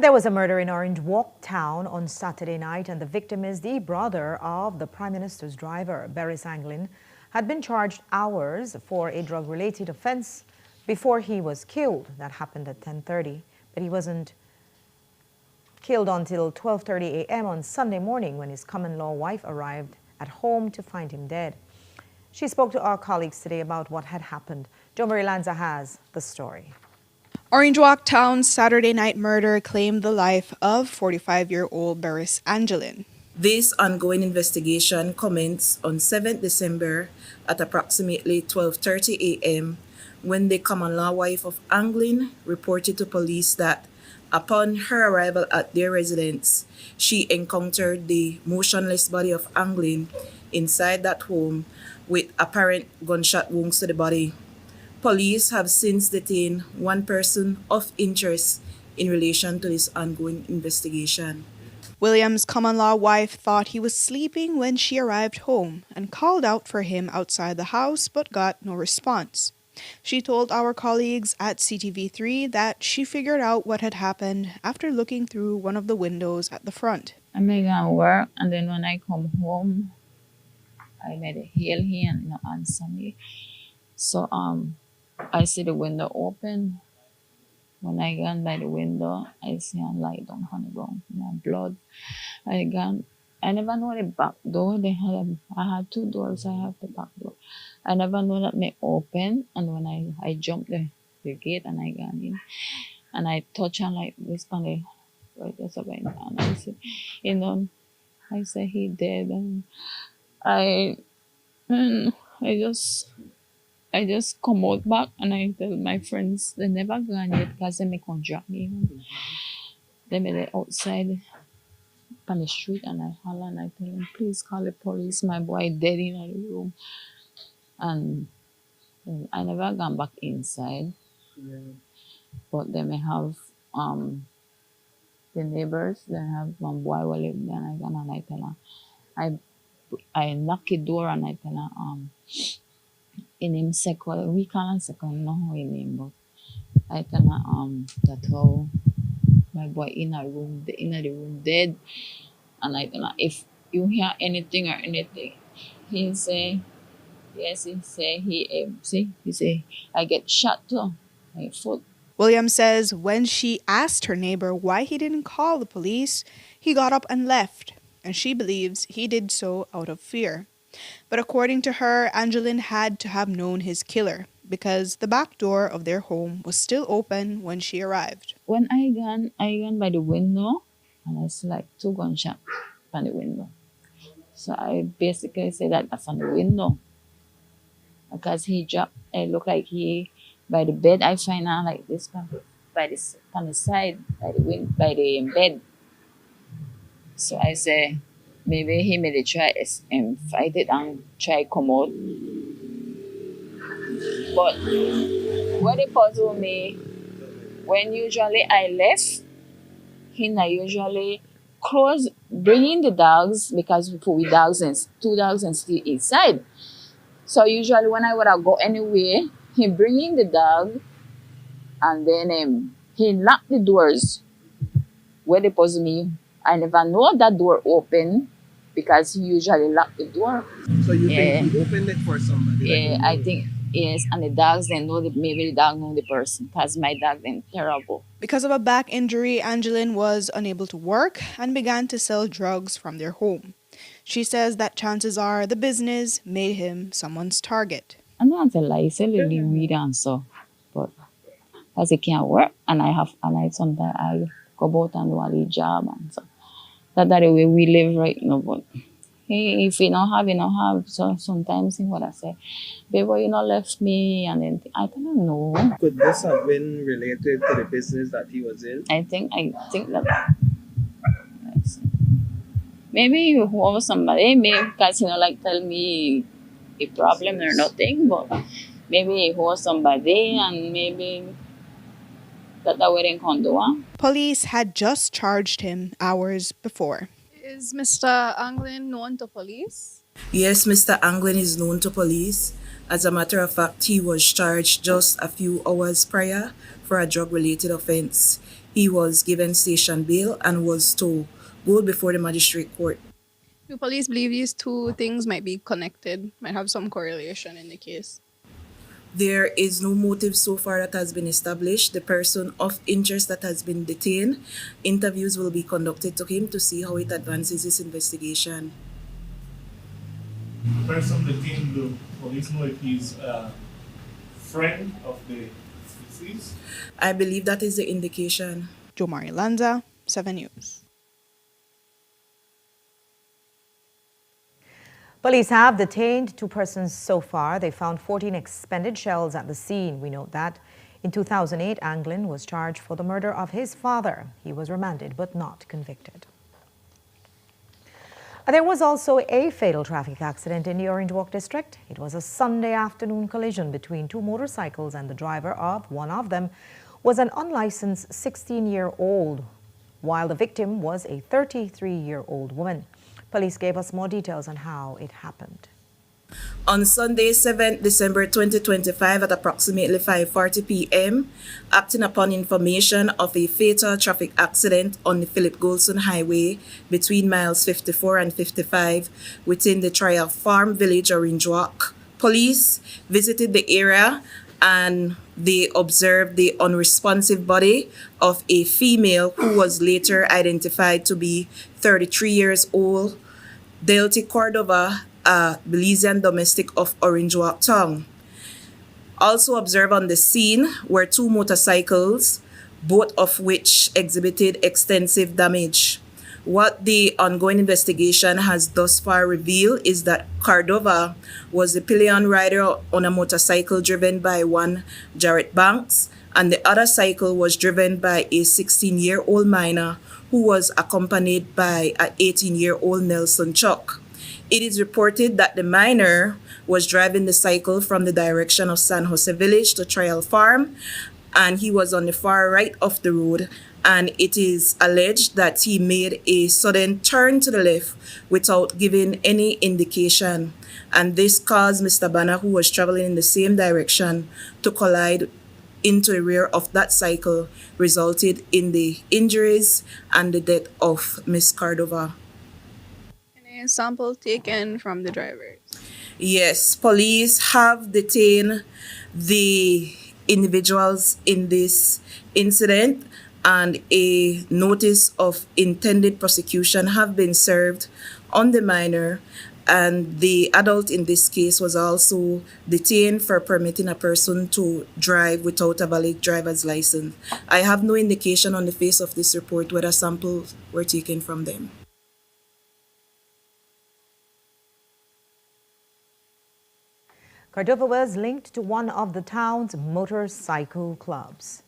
There was a murder in Orange Walk town on Saturday night, and the victim is the brother of the Prime Minister's driver. Beres Anglin had been charged hours for a drug-related offense before he was killed. That happened at 10:30, but he wasn't killed until 12:30 a.m. on Sunday morning when his common-law wife arrived at home to find him dead. She spoke to our colleagues today about what had happened. Jo Marie Lanza has the story. Orange Walk Town's Saturday night murder claimed the life of 45-year-old Beres Angelin. This ongoing investigation commenced on 7th December at approximately 12:30 a.m. when the common-law wife of Anglin reported to police that upon her arrival at their residence, she encountered the motionless body of Anglin inside that home with apparent gunshot wounds to the body. Police have since detained one person of interest in relation to this ongoing investigation. William's common-law wife thought he was sleeping when she arrived home and called out for him outside the house but got no response. She told our colleagues at CTV3 that she figured out what had happened after looking through one of the windows at the front. I may go work, and then when I come home, I made a hail here and no answer me. So I see the window open. When I gone by the window, I see a light down on the ground, blood. I never know the back door. I had two doors. I have the back door. I never know that may open. And when I jumped the gate and I got in, and I touch her like this on the right there, and I say, I say he dead, and I just come out back and I tell my friends they never gone yet because they may come drop me home. They made it outside on the street and I holler and I tell them, please call the police, my boy dead in the room. And I never gone back inside. But they may have the neighbors, they have one boy who live there and I gone and I tell her, I knock the door and I tell her, in him second, we call him second, know how he name, but I tell her that how my boy in the room dead, and I tell her if you hear anything or anything, he say yes, he say I get shot too, my foot. William says when she asked her neighbor why he didn't call the police, he got up and left, and she believes he did so out of fear. But according to her, Angeline had to have known his killer because the back door of their home was still open when she arrived. When I gone by the window and I see like two gunshots from the window. So I basically say that that's on the window. Because he dropped, it looked like he, by the bed, I find out like this on the side, by the bed. So I say, maybe he made try fight it and try come out. But what it puzzled me, when usually I left, he not usually close, bringing the dogs because we put two dogs and still inside. So usually when I would go anywhere, he bringing the dog and then he locked the doors. Where they pose me, I never know that door open because he usually lock the door. So you think he opened it for somebody? Yeah, I think, yes. And the dogs, they know maybe the dog know the person because my dog then terrible. Because of a back injury, Angeline was unable to work and began to sell drugs from their home. She says that chances are the business made him someone's target. I'm not a lie, I sell the weed and so, but because it can't work, and I sometimes I go about and do a little job and so. That's the way we live right now, but hey, if you don't have, so sometimes what I say, baby, you not left me, and then I don't know. Could this have been related to the business that he was in? I think that. Maybe you hold somebody, maybe because like tell me a problem or nothing, but maybe you hold somebody and maybe that way they can do. Police had just charged him hours before. Is Mr. Anglin known to police? Yes, Mr. Anglin is known to police. As a matter of fact, he was charged just a few hours prior for a drug-related offense. He was given station bail and was to go before the magistrate court. Do police believe these two things might be connected, might have some correlation in the case? There is no motive so far that has been established. The person of interest that has been detained, interviews will be conducted to him to see how it advances his investigation. The person detained, do police know if he's a friend of the deceased? I believe that is the indication. Jomari Lanza, 7 News. Police have detained 2 persons so far. They found 14 expended shells at the scene. We note that in 2008, Anglin was charged for the murder of his father. He was remanded but not convicted. There was also a fatal traffic accident in the Orange Walk district. It was a Sunday afternoon collision between 2 motorcycles, and the driver of one of them was an unlicensed 16-year-old, while the victim was a 33-year-old woman. Police gave us more details on how it happened. On Sunday, 7th December 2025 at approximately 5:40 p.m., acting upon information of a fatal traffic accident on the Philip Goldson Highway between miles 54 and 55 within the Trial Farm Village, Orange Walk, police visited the area and they observed the unresponsive body of a female who was later identified to be 33 years old, Deontay Cordova, a Belizean domestic of Orange Walk Town. Also observed on the scene were two motorcycles, both of which exhibited extensive damage. What the ongoing investigation has thus far revealed is that Cordova was the pillion rider on a motorcycle driven by one Jarrett Banks, and the other cycle was driven by a 16-year-old minor who was accompanied by an 18-year-old Nelson Chuck. It is reported that the minor was driving the cycle from the direction of San Jose Village to Trial Farm, and he was on the far right of the road, and it is alleged that he made a sudden turn to the left without giving any indication, and this caused Mr. Banner, who was traveling in the same direction, to collide into the rear of that cycle, resulted in the injuries and the death of Miss Cordova. A sample taken from the drivers. Yes, police have detained the individuals in this incident, and a notice of intended prosecution have been served on the minor, and the adult in this case was also detained for permitting a person to drive without a valid driver's license. I have no indication on the face of this report whether samples were taken from them. Cordova was linked to one of the town's motorcycle clubs.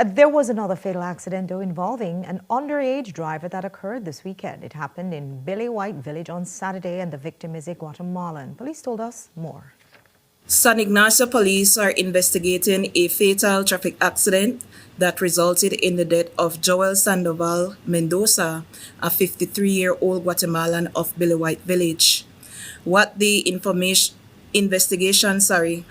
There was another fatal accident, though, involving an underage driver that occurred this weekend. It happened in Billy White Village on Saturday, and the victim is a Guatemalan. Police told us more. San Ignacio police are investigating a fatal traffic accident that resulted in the death of Joel Sandoval Mendoza, a 53-year-old Guatemalan of Billy White Village. What the investigation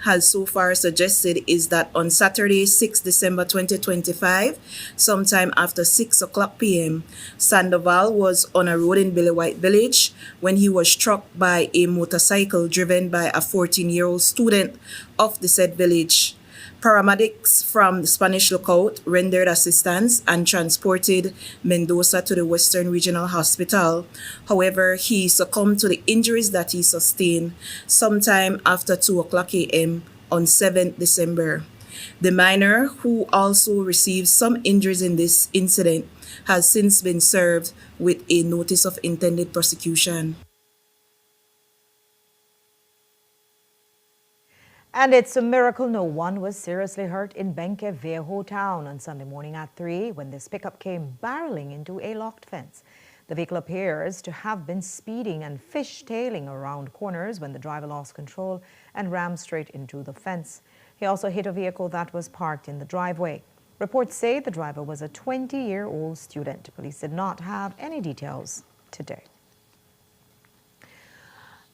has so far suggested is that on Saturday, 6 December 2025, sometime after 6 o'clock p.m., Sandoval was on a road in Billy White Village when he was struck by a motorcycle driven by a 14-year-old student of the said village. Paramedics from the Spanish Lookout rendered assistance and transported Mendoza to the Western Regional Hospital. However, he succumbed to the injuries that he sustained sometime after 2 o'clock a.m. on 7th December. The minor, who also received some injuries in this incident, has since been served with a notice of intended prosecution. And it's a miracle no one was seriously hurt in Benque Viejo town on Sunday morning at 3 when this pickup came barreling into a locked fence. The vehicle appears to have been speeding and fishtailing around corners when the driver lost control and rammed straight into the fence. He also hit a vehicle that was parked in the driveway. Reports say the driver was a 20-year-old student. Police did not have any details today.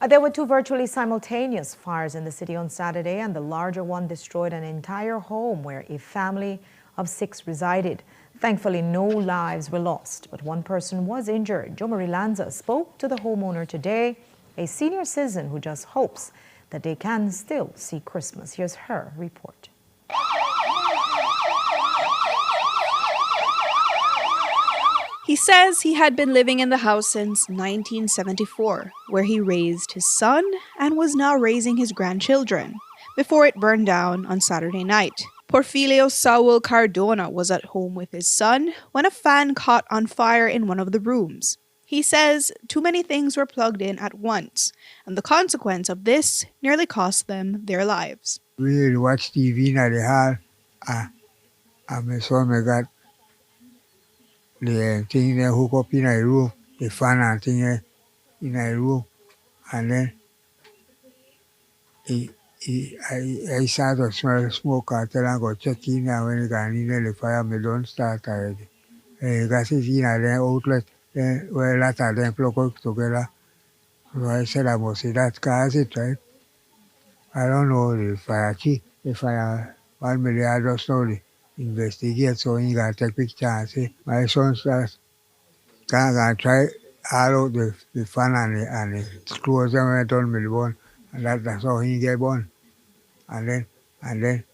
There were two virtually simultaneous fires in the city on Saturday, and the larger one destroyed an entire home where a family of 6 resided. Thankfully, no lives were lost, but one person was injured. Jo Marie Lanza spoke to the homeowner today, a senior citizen who just hopes that they can still see Christmas. Here's her report. He says he had been living in the house since 1974, where he raised his son and was now raising his grandchildren, before it burned down on Saturday night. Porfirio Saul Cardona was at home with his son when a fan caught on fire in one of the rooms. He says too many things were plugged in at once, and the consequence of this nearly cost them their lives. We watch TV in the hall, and my son got the thing they hook up in a room, the fan and thing in a room, and then I started to smell smoke. I tell him go check in, and when he got in there, the fire me don't start already. Gas is in the outlet, then well, lot of them plug up together, So I said I must see that cause it, right? I don't know the fire chief, the fire 1 million, I just know the investigate, so he got to take picture and say, my son starts, can try all out the fan and the clothes and went on with the bun. And that's how he get bun. And then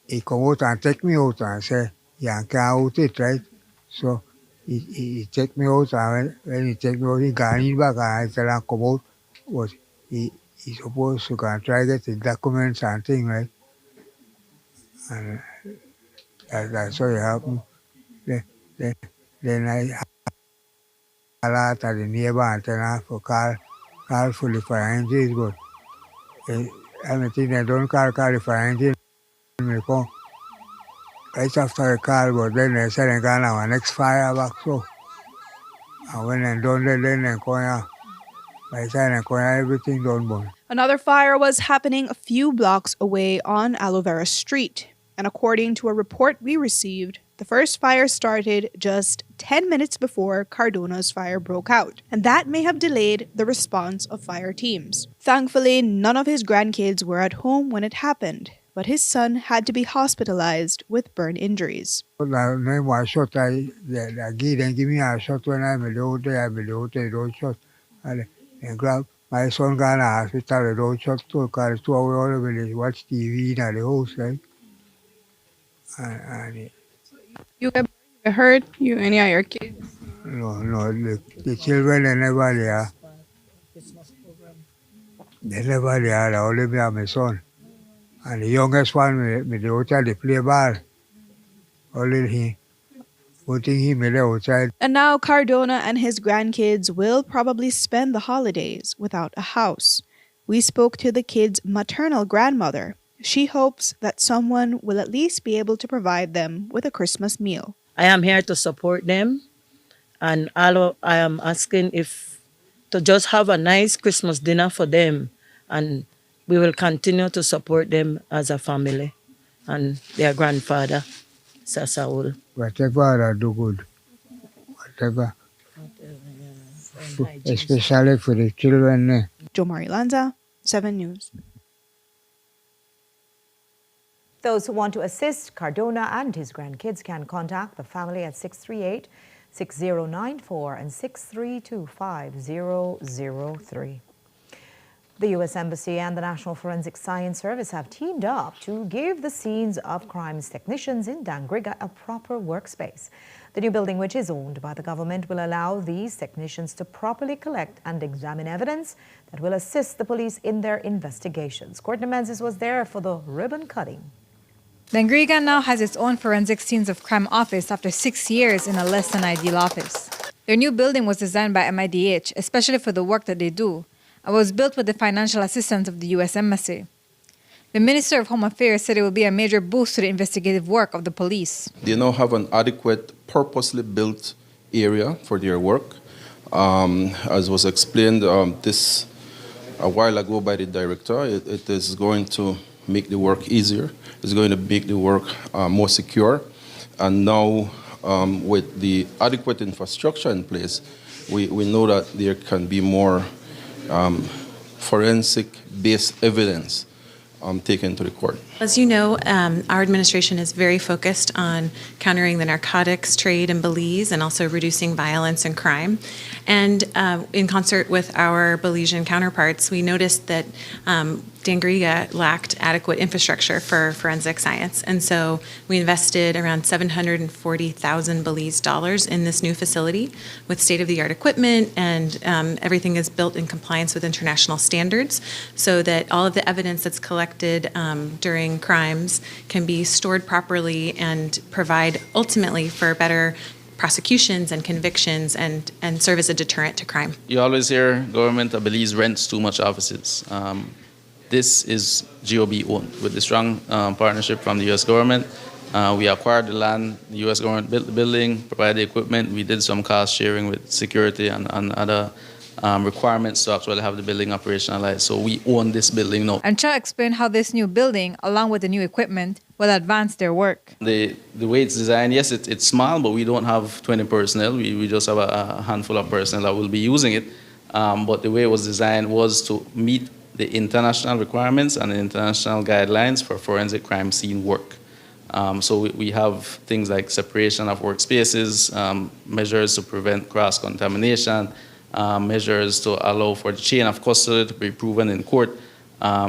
he come out and take me out and say, you can't out it, right? So he take me out, and when he take me out, he gone in back and I tell him come out. But he supposed to go and try get the documents and thing, right? And that's how it happened. Then, then, then I alert the neighbor and tell her for call for the fire engines, but everything they don't call the fire engine, they come right after the call, but then they say they're going to have a next fire back, so. And when they done that, then they come here. By the time they come here, everything done burn. Another fire was happening a few blocks away on Aloe Vera Street. And according to a report we received, the first fire started just 10 minutes before Cardona's fire broke out. And that may have delayed the response of fire teams. Thankfully, none of his grandkids were at home when it happened, but his son had to be hospitalized with burn injuries. I give me a shot when I'm in the hotel, don't shot. And grab my son gone to the hospital, they don't shot too, because 2 hours all the village watch TV in the house, right? And You get hurt, you and your kids? no, the children, they never there. They never there, they only me and my son. And the youngest one, me the hotel, they play ball. Only him. Putting him in the outside. And now Cardona and his grandkids will probably spend the holidays without a house. We spoke to the kids' maternal grandmother. She hopes that someone will at least be able to provide them with a Christmas meal. I am here to support them, and I am asking if to just have a nice Christmas dinner for them, and we will continue to support them as a family and their grandfather, Sir Saul. Whatever I do good, whatever, especially for the children. Jo Marie Lanza, 7 News. Those who want to assist Cardona and his grandkids can contact the family at 638-6094 and 632-5003. The U.S. Embassy and the National Forensic Science Service have teamed up to give the scenes of crimes technicians in Dangriga a proper workspace. The new building, which is owned by the government, will allow these technicians to properly collect and examine evidence that will assist the police in their investigations. Courtney Menzies was there for the ribbon cutting. Dangriga now has its own forensic scenes of crime office after 6 years in a less than ideal office. Their new building was designed by MIDH, especially for the work that they do, and was built with the financial assistance of the U.S. Embassy. The Minister of Home Affairs said it will be a major boost to the investigative work of the police. They now have an adequate, purposely built area for their work. As was explained this a while ago by the director, it is going to make the work easier. It's going to make the work more secure. And now, with the adequate infrastructure in place, we know that there can be more forensic-based evidence taken to the court. As you know, our administration is very focused on countering the narcotics trade in Belize and also reducing violence and crime. And in concert with our Belizean counterparts, we noticed that Dangriga lacked adequate infrastructure for forensic science. And so we invested around $740,000 Belize dollars in this new facility with state-of-the-art equipment, and everything is built in compliance with international standards so that all of the evidence that's collected during crimes can be stored properly and provide ultimately for better prosecutions and convictions and serve as a deterrent to crime. You always hear government of Belize rents too much offices. This is GOB owned with the strong partnership from the U.S. government. We acquired the land, the U.S. government built the building, provided the equipment. We did some cost sharing with security and other requirements to actually have the building operationalized. So we own this building now. And Cha explained how this new building, along with the new equipment, will advance their work. The way it's designed, yes, it's small, but we don't have 20 personnel. We just have a handful of personnel that will be using it. but the way it was designed was to meet the international requirements and the international guidelines for forensic crime scene work. So we have things like separation of workspaces, measures to prevent cross-contamination, measures to allow for the chain of custody to be proven in court,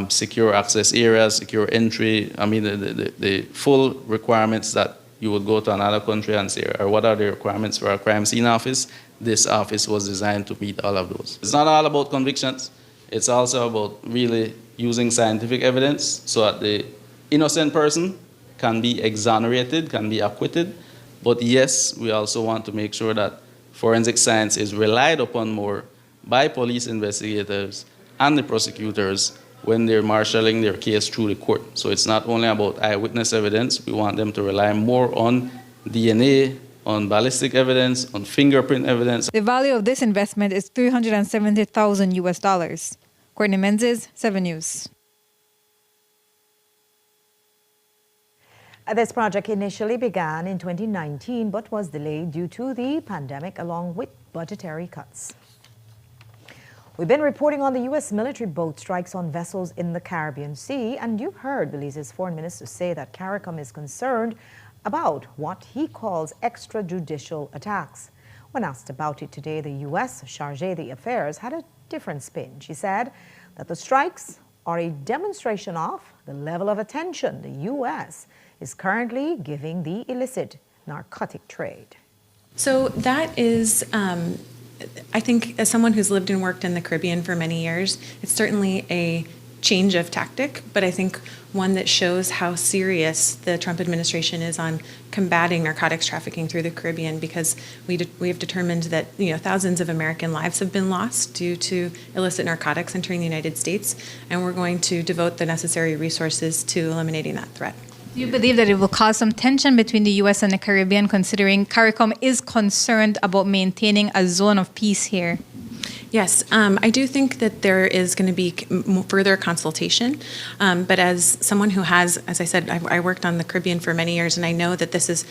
secure access areas, secure entry. I mean, the full requirements that you would go to another country and say, or what are the requirements for a crime scene office? This office was designed to meet all of those. It's not all about convictions. It's also about really using scientific evidence so that the innocent person can be exonerated, can be acquitted. But yes, we also want to make sure that forensic science is relied upon more by police investigators and the prosecutors when they're marshalling their case through the court. So it's not only about eyewitness evidence. We want them to rely more on DNA, on ballistic evidence, on fingerprint evidence. The value of this investment is $370,000 US. Courtney Menzies, 7 News. This project initially began in 2019 but was delayed due to the pandemic along with budgetary cuts. We've been reporting on the U.S. military boat strikes on vessels in the Caribbean Sea, and you've heard Belize's foreign minister say that CARICOM is concerned about what he calls extrajudicial attacks. When asked about it today, the U.S. chargé d'affaires had a different spin. She said that the strikes are a demonstration of the level of attention the U.S. is currently giving the illicit narcotic trade. So that is, I think, as someone who's lived and worked in the Caribbean for many years, it's certainly a change of tactic, but I think one that shows how serious the Trump administration is on combating narcotics trafficking through the Caribbean, because we have determined that thousands of American lives have been lost due to illicit narcotics entering the United States, and we're going to devote the necessary resources to eliminating that threat. Do you believe that it will cause some tension between the U.S. and the Caribbean, considering CARICOM is concerned about maintaining a zone of peace here? Yes, I do think that there is going to be further consultation, but as someone who has, as I said, I worked on the Caribbean for many years, and I know that this is,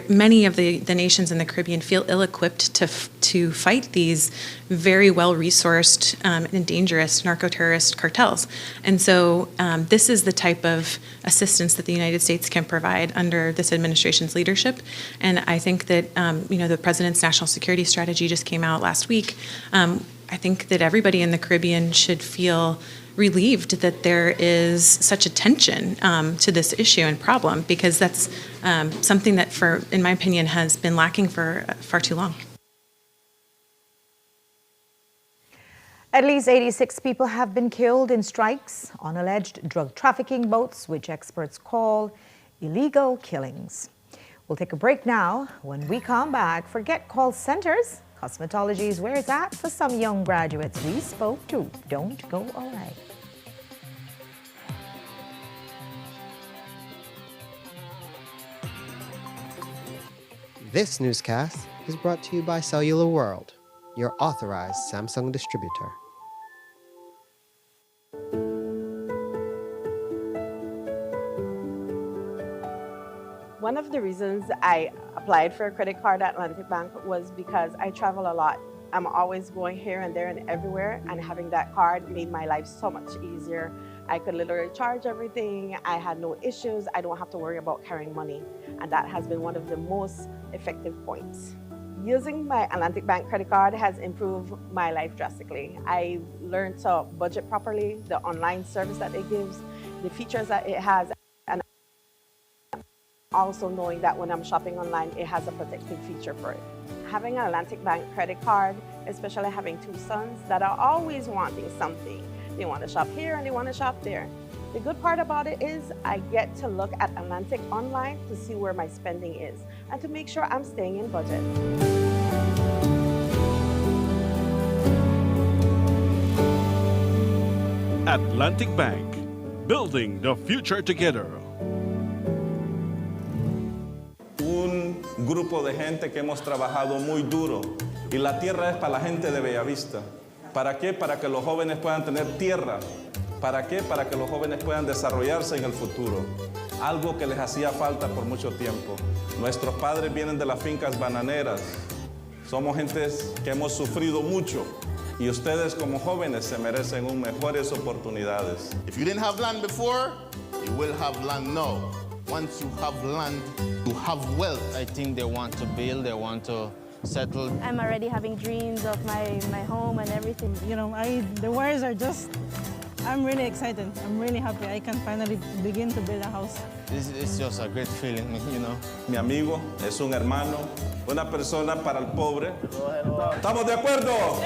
many of the nations in the Caribbean feel ill-equipped to fight these very well-resourced and dangerous narco-terrorist cartels. And so this is the type of assistance that the United States can provide under this administration's leadership. And I think that, the President's national security strategy just came out last week. I think that everybody in the Caribbean should feel relieved that there is such attention to this issue and problem, because that's something that, in my opinion, has been lacking for far too long. At least 86 people have been killed in strikes on alleged drug trafficking boats, which experts call illegal killings. We'll take a break now. When we come back, forget call centers. Cosmetology is where it's at for some young graduates we spoke to. Don't go away. This newscast is brought to you by Cellular World, your authorized Samsung distributor. One of the reasons I applied for a credit card at Atlantic Bank was because I travel a lot. I'm always going here and there and everywhere, and having that card made my life so much easier. I could literally charge everything. I had no issues. I don't have to worry about carrying money, and that has been one of the most effective points. Using my Atlantic Bank credit card has improved my life drastically. I learned to budget properly, the online service that it gives, the features that it has, and also knowing that when I'm shopping online, it has a protective feature for it. Having an Atlantic Bank credit card, especially having two sons that are always wanting something. They want to shop here and they want to shop there. The good part about it is I get to look at Atlantic online to see where my spending is and to make sure I'm staying in budget. Atlantic Bank, building the future together. Un grupo de gente que hemos trabajado muy duro, y la tierra es para la gente de Bellavista. ¿Para qué? Para que los jóvenes puedan tener tierra. ¿Para qué? Para que los jóvenes puedan desarrollarse en el futuro. Algo que les hacía falta por mucho tiempo. Nuestros padres vienen de las fincas bananeras. Somos gentes que hemos sufrido mucho Y ustedes como jóvenes se merecen mejores oportunidades. If you didn't have land before, you will have land now. Once you have land, you have wealth. I think they want to build, they want to settle. I'm already having dreams of my home and everything. You know, the wires are just, I'm really excited. I'm really happy. I can finally begin to build a house. It's just a great feeling, you know. Mi amigo es un hermano, una persona para el pobre. ¿Estamos de acuerdo?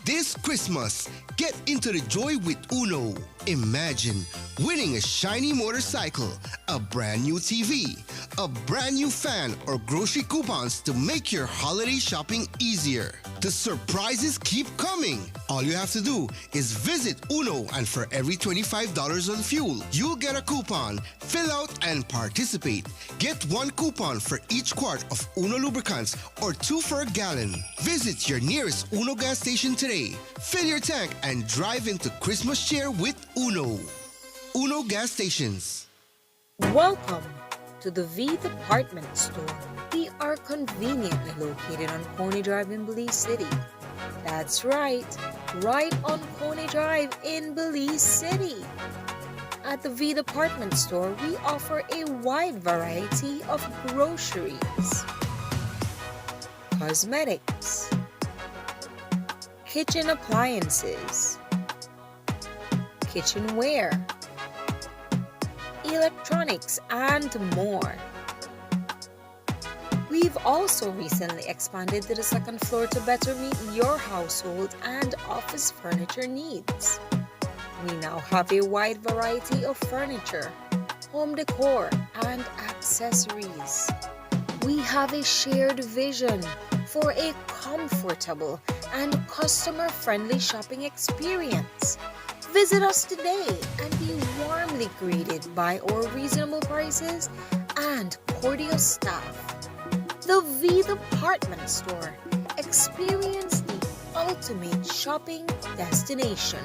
This Christmas, get into the joy with Uno. Imagine winning a shiny motorcycle, a brand new TV, a brand new fan, or grocery coupons to make your holiday shopping easier. The surprises keep coming. All you have to do is visit Uno, and for every $25 on fuel, you'll get a coupon. Fill out and participate. Get one coupon for each quart of Uno lubricants or 2 for a gallon. Visit your nearest Uno gas station today. Fill your tank and drive into Christmas cheer with Uno. Uno gas stations. Welcome to the V Department Store. We are conveniently located on Coney Drive in Belize City. That's right on Coney Drive in Belize City. At the V Department Store, we offer a wide variety of groceries, cosmetics, kitchen appliances, kitchenware, electronics, and more. We've also recently expanded to the second floor to better meet your household and office furniture needs. We now have a wide variety of furniture, home decor, and accessories. We have a shared vision for a comfortable and customer-friendly shopping experience. Visit us today and be warmly greeted by our reasonable prices and cordial staff. The V Department Store. Experience the ultimate shopping destination.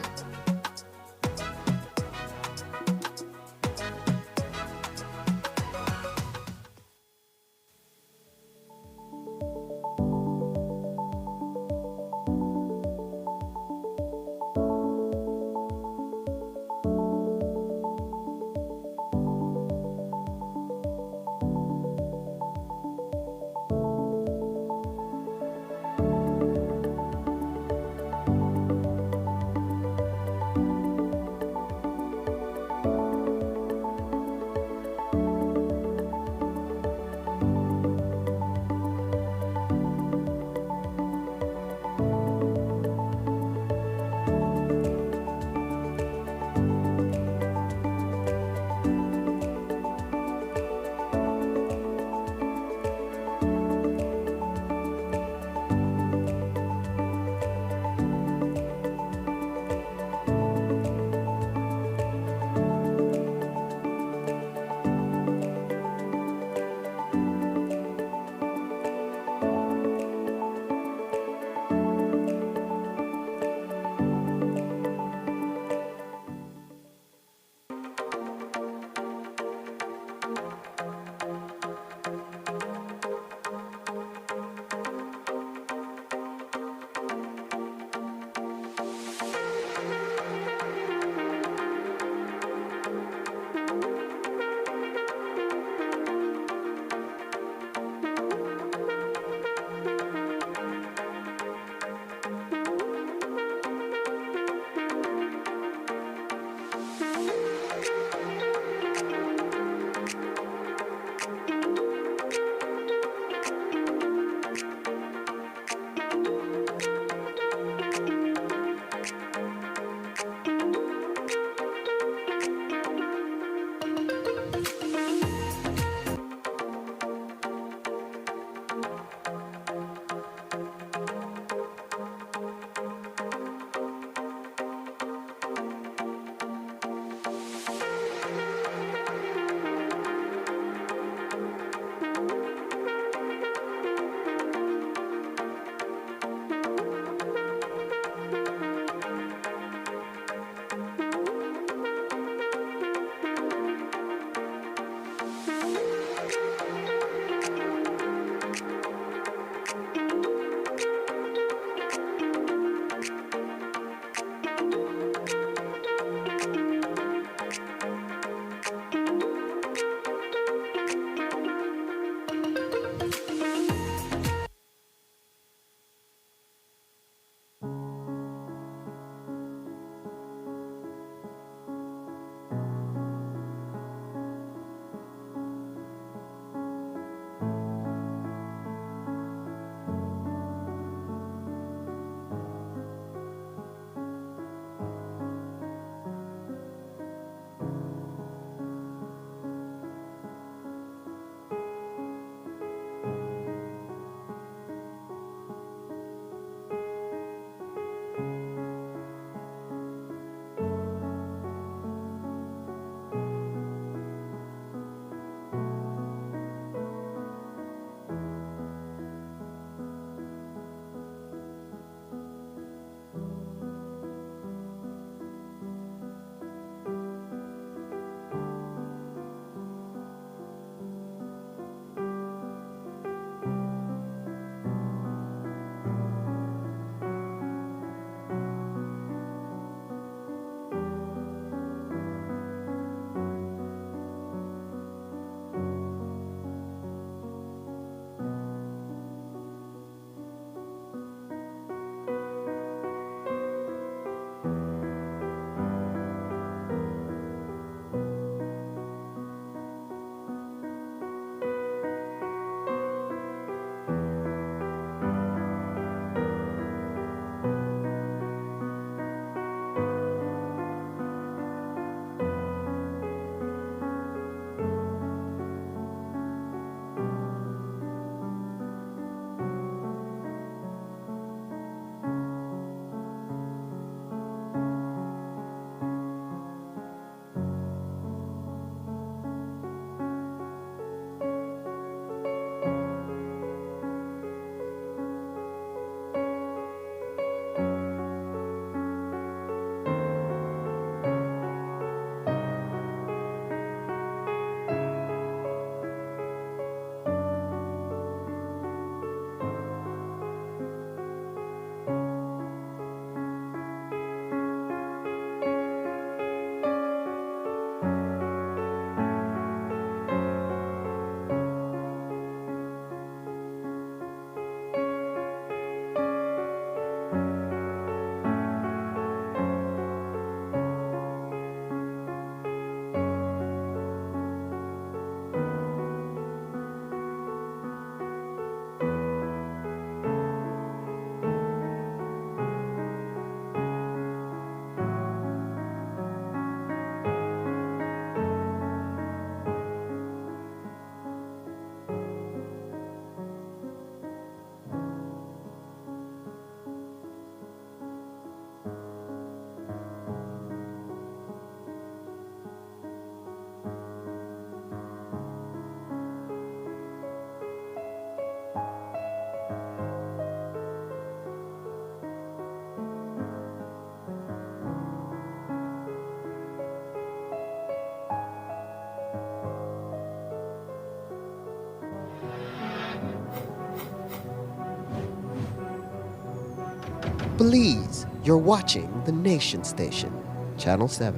Belize, you're watching the Nation Station, Channel 7.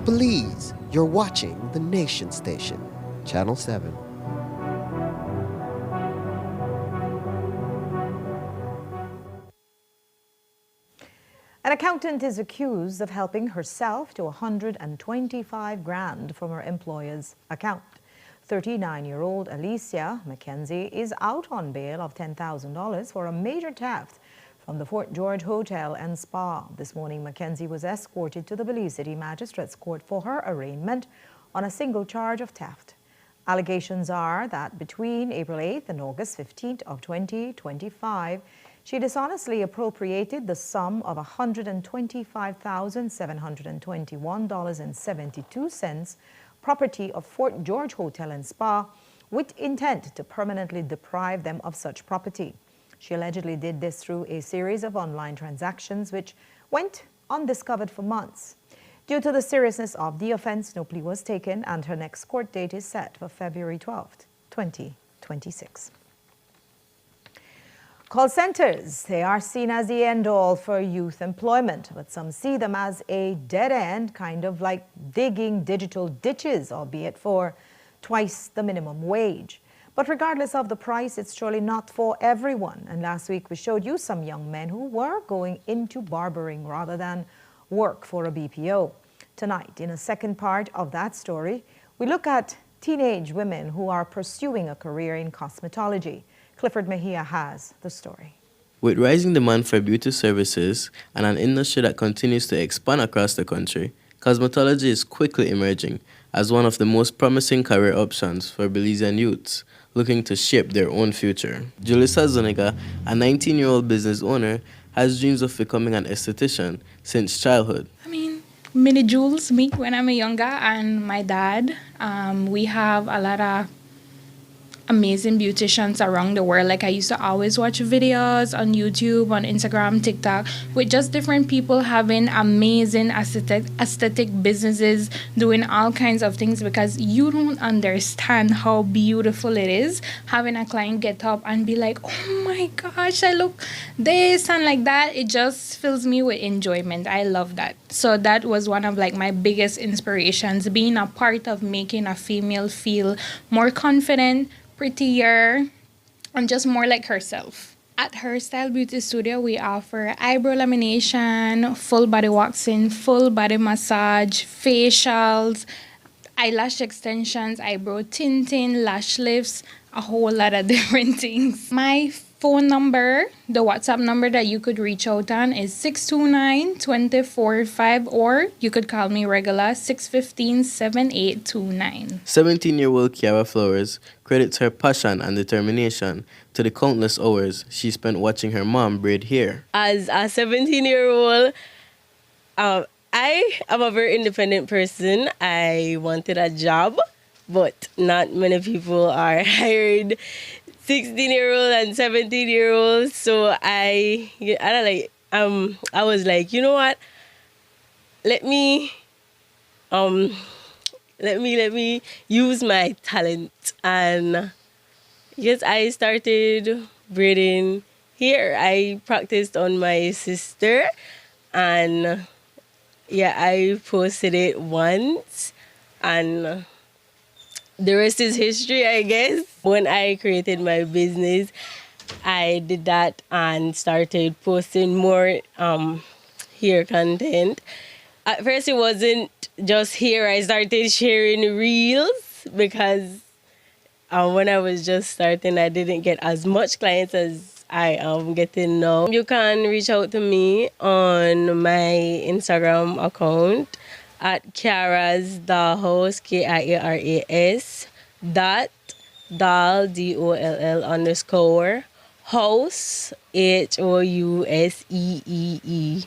Belize, you're watching the Nation Station, Channel 7. An accountant is accused of helping herself to $125,000 from her employer's account. 39-year-old Alicia McKenzie is out on bail of $10,000 for a major theft from the Fort George Hotel and Spa. This morning, McKenzie was escorted to the Belize City Magistrates Court for her arraignment on a single charge of theft. Allegations are that between April 8th and August 15th of 2025, she dishonestly appropriated the sum of $125,721.72, property of Fort George Hotel and Spa, with intent to permanently deprive them of such property. She allegedly did this through a series of online transactions which went undiscovered for months. Due to the seriousness of the offense, no plea was taken and her next court date is set for February 12th, 2026. Call centers, they are seen as the end-all for youth employment, but some see them as a dead end, kind of like digging digital ditches, albeit for twice the minimum wage. But regardless of the price, it's surely not for everyone. And last week we showed you some young men who were going into barbering rather than work for a BPO. Tonight, in a second part of that story, we look at teenage women who are pursuing a career in cosmetology. Clifford Mejia has the story. With rising demand for beauty services and an industry that continues to expand across the country, cosmetology is quickly emerging as one of the most promising career options for Belizean youths looking to shape their own future. Julissa Zuniga, a 19-year-old business owner, has dreams of becoming an esthetician since childhood. Mini Jules, me, when I'm younger, and my dad, we have a lot of amazing beauticians around the world. Like I used to always watch videos on YouTube, on Instagram, TikTok, with just different people having amazing aesthetic businesses, doing all kinds of things, because you don't understand how beautiful it is having a client get up and be like, oh my gosh, I look this and like that. It just fills me with enjoyment. I love that. So that was one of like my biggest inspirations, being a part of making a female feel more confident, prettier, and just more like herself. At Hairstyle Beauty Studio, we offer eyebrow lamination, full body waxing, full body massage, facials, eyelash extensions, eyebrow tinting, lash lifts, a whole lot of different things. My phone number, the WhatsApp number that you could reach out on is 629-245, or you could call me regular 615-7829. 17-year-old Kiara Flowers credits her passion and determination to the countless hours she spent watching her mom braid hair. As a 17-year-old, I am a very independent person. I wanted a job, but not many people are hired 16-year-old and 17-year-olds. So I was like, you know what? Let me use my talent. And yes, I started braiding hair. I practiced on my sister, and yeah, I posted it once, and the rest is history, I guess. When I created my business, I did that and started posting more hair content. At first, it wasn't just hair. I started sharing reels because when I was just starting, I didn't get as much clients as I am getting now. You can reach out to me on my Instagram account at Kiara's Dollhouse, KIARAS .doll, DOLL _house, HOUSEEE,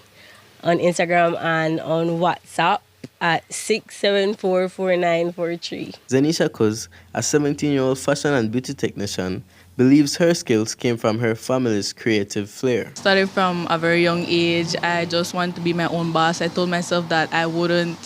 on Instagram and on WhatsApp at 6744943. Zenisha Kuz, a 17-year-old fashion and beauty technician, believes her skills came from her family's creative flair. Started from a very young age. I just wanted to be my own boss. I told myself that I wouldn't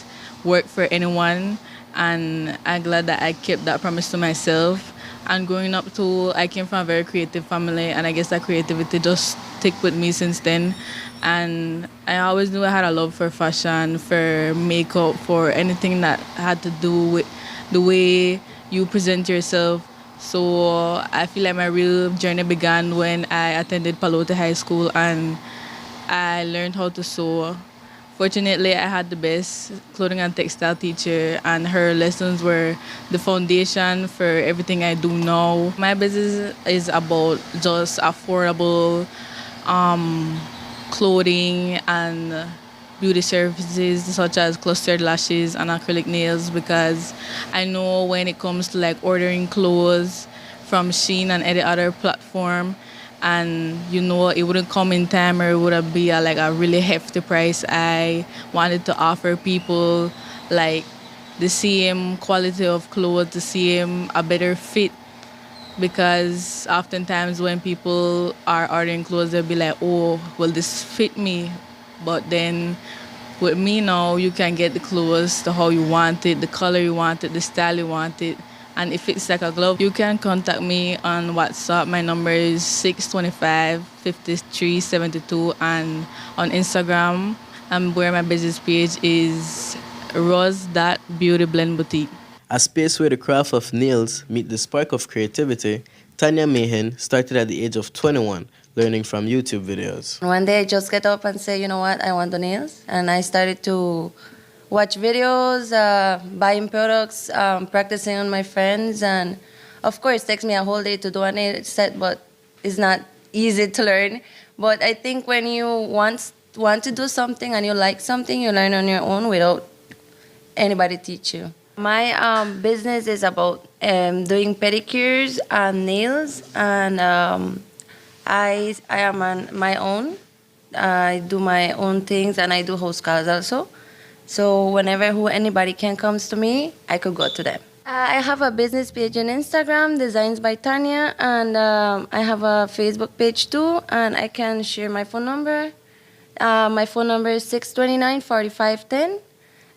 work for anyone, and I'm glad that I kept that promise to myself. And growing up too, I came from a very creative family, and I guess that creativity just stick with me since then. And I always knew I had a love for fashion, for makeup, for anything that had to do with the way you present yourself. So I feel like my real journey began when I attended Palote High School and I learned how to sew. Fortunately, I had the best clothing and textile teacher, and her lessons were the foundation for everything I do now. My business is about just affordable clothing and beauty services such as clustered lashes and acrylic nails, because I know when it comes to like ordering clothes from Shein and any other platform, and you know it wouldn't come in time or it would be like a really hefty price. I wanted to offer people like the same quality of clothes, the same a better fit, because oftentimes when people are ordering clothes they'll be like, oh, will this fit me? But then with me now, you can get the clothes to how you want it, the color you want it, the style you want it. And if it's like a glove, you can contact me on WhatsApp. My number is 625-5372, and on Instagram, where my business page is rose.beautyblendboutique. A space where the craft of nails meet the spark of creativity, Tanya Mahan started at the age of 21, learning from YouTube videos. One day I just get up and say, you know what, I want the nails. And I started to watch videos, buying products, practicing on my friends. And of course, it takes me a whole day to do a nail set, but it's not easy to learn. But I think when you want to do something and you like something, you learn on your own without anybody teach you. My business is about doing pedicures and nails, and I am on my own. I do my own things, and I do house calls also. So whenever anybody can comes to me, I could go to them. I have a business page on Instagram, Designs by Tanya, and I have a Facebook page too, and I can share my phone number. My phone number is 629-4510.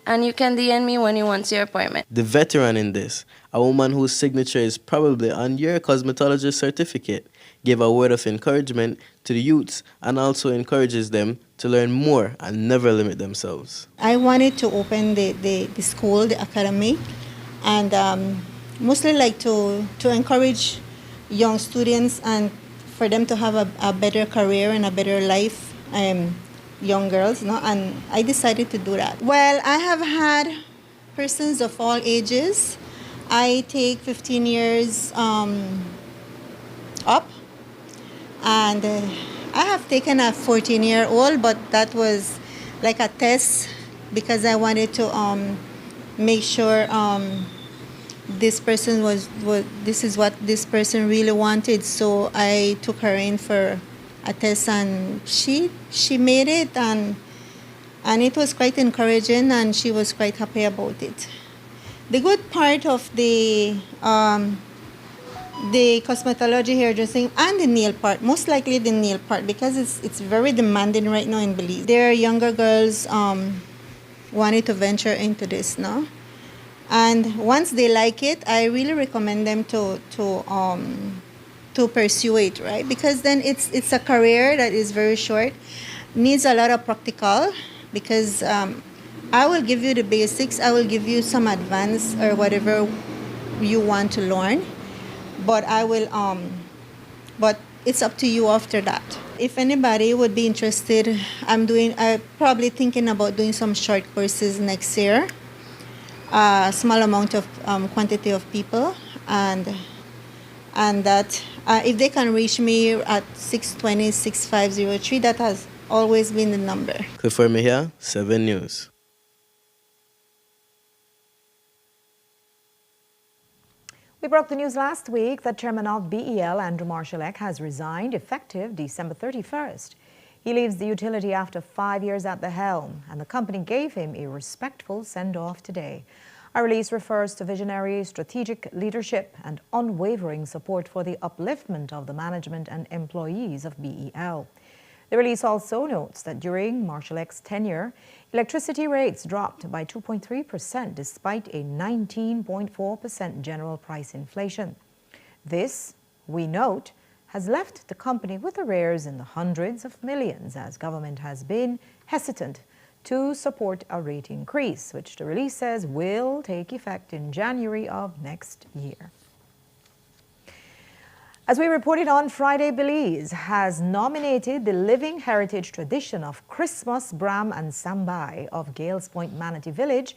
And you can DM me when you want your appointment. The veteran in this, a woman whose signature is probably on your cosmetologist certificate, gave a word of encouragement to the youths and also encourages them to learn more and never limit themselves. I wanted to open the school, the academy, and mostly like to encourage young students and for them to have a better career and a better life. Young girls, and I decided to do that. Well, I have had persons of all ages. I take 15 years up, and I have taken a 14-year-old, but that was like a test because I wanted to make sure this person this is what this person really wanted. So I took her in for a test, and she made it, and it was quite encouraging, and she was quite happy about it. The good part of the cosmetology, hairdressing, and the nail part, most likely the nail part, because it's very demanding right now in Belize. There are younger girls wanting to venture into this now, and once they like it, I really recommend them to pursue it, right? Because then it's a career that is very short, needs a lot of practical, because I will give you the basics, I will give you some advanced or whatever you want to learn, but I will but it's up to you after that. If anybody would be interested, I'm probably thinking about doing some short courses next year, a small amount of quantity of people, and that if they can reach me at 620-6503, that has always been the number. Clifford Mejia, 7 News. We broke the news last week that Chairman of BEL, Andrew Marshall-Eck, has resigned effective December 31st. He leaves the utility after 5 years at the helm, and the company gave him a respectful send-off today. Our release refers to visionary, strategic leadership and unwavering support for the upliftment of the management and employees of BEL. The release also notes that during Marshal X's tenure, electricity rates dropped by 2.3% despite a 19.4% general price inflation. This, we note, has left the company with arrears in the hundreds of millions as government has been hesitant to support a rate increase, which the release says will take effect in January of next year. As we reported on Friday, Belize has nominated the living heritage tradition of Christmas, Bram and Sambai of Gales Point Manatee Village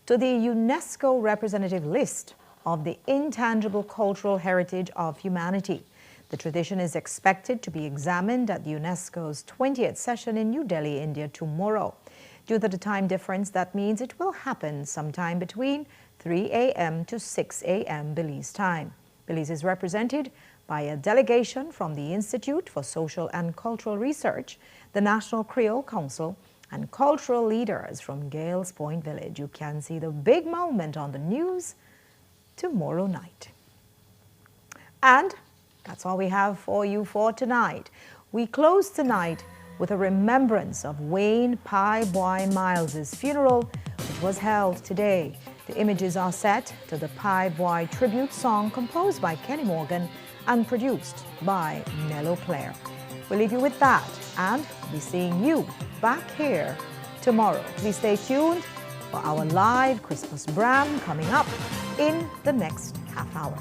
to the UNESCO representative list of the intangible cultural heritage of humanity. The tradition is expected to be examined at the UNESCO's 20th session in New Delhi, India tomorrow. Due to the time difference, that means it will happen sometime between 3 a.m. to 6 a.m. Belize time. Belize is represented by a delegation from the Institute for Social and Cultural Research, the National Creole Council, and cultural leaders from Gales Point Village. You can see the big moment on the news tomorrow night. And that's all we have for you for tonight. We close tonight with a remembrance of Wayne Pi Boy Miles's funeral, which was held today. The images are set to the Pi Boy tribute song composed by Kenny Morgan and produced by Nello Claire. We'll leave you with that, and we'll be seeing you back here tomorrow. Please stay tuned for our live Christmas Bram coming up in the next half hour.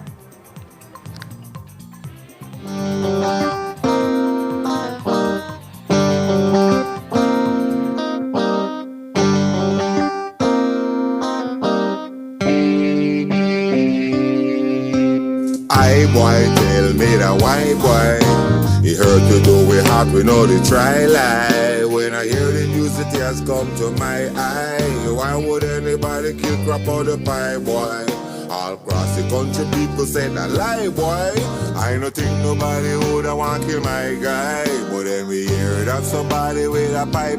Aye boy, tell me that why boy, he heard to do with heart, we know the try lie. When I hear the news, the tears come to my eye. Why would anybody kill crap out the pie boy? All across the country people say that lie boy. I don't think nobody would want to kill my guy. But then we hear that somebody with a pie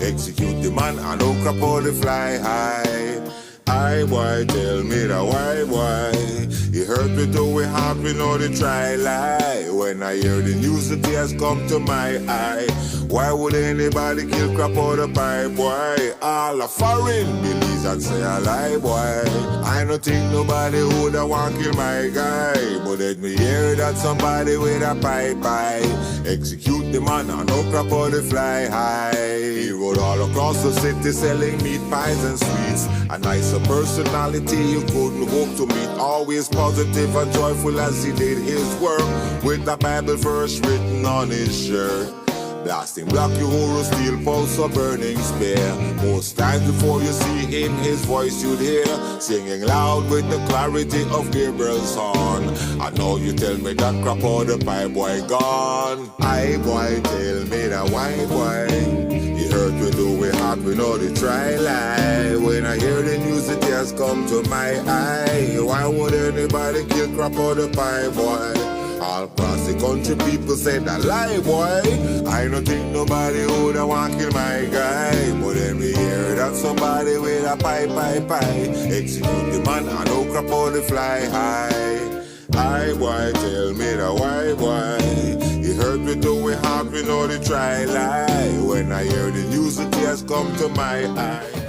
execute the man and don't crap out the fly high. Aye boy, tell me that why boy, he hurt me to we heart, we know the try lie. When I hear the news, the tears come to my eye. Why would anybody kill crap out of pie boy? All a foreign Belize and say a lie boy. I don't think nobody would want to kill my guy. But let me hear that somebody with a pie execute the man and no crap out the fly high. He rode all across the city selling meat pies and sweets. A nicer personality you couldn't hope to meet. Always positive and joyful as he did his work, with the Bible verse written on his shirt. Blasting black Uhuru steel pulse or burning spear. Most times before you see him, his voice you'd hear, singing loud with the clarity of Gabriel's horn. I know you tell me that crap out the pie boy gone. Aye boy, tell me that why boy, he heard we do we heart, we know the try lie. When I hear the news, the tears come to my eye. Why would anybody kill crap out the pie boy? All across the country people say that lie boy. I don't think nobody would want to kill my guy. But then we hear that somebody with a pie execute the man and no crap out the fly high. Aye boy, tell me that why boy, he hurt me to we heart, we know the try lie. When I hear the news, the tears come to my eye.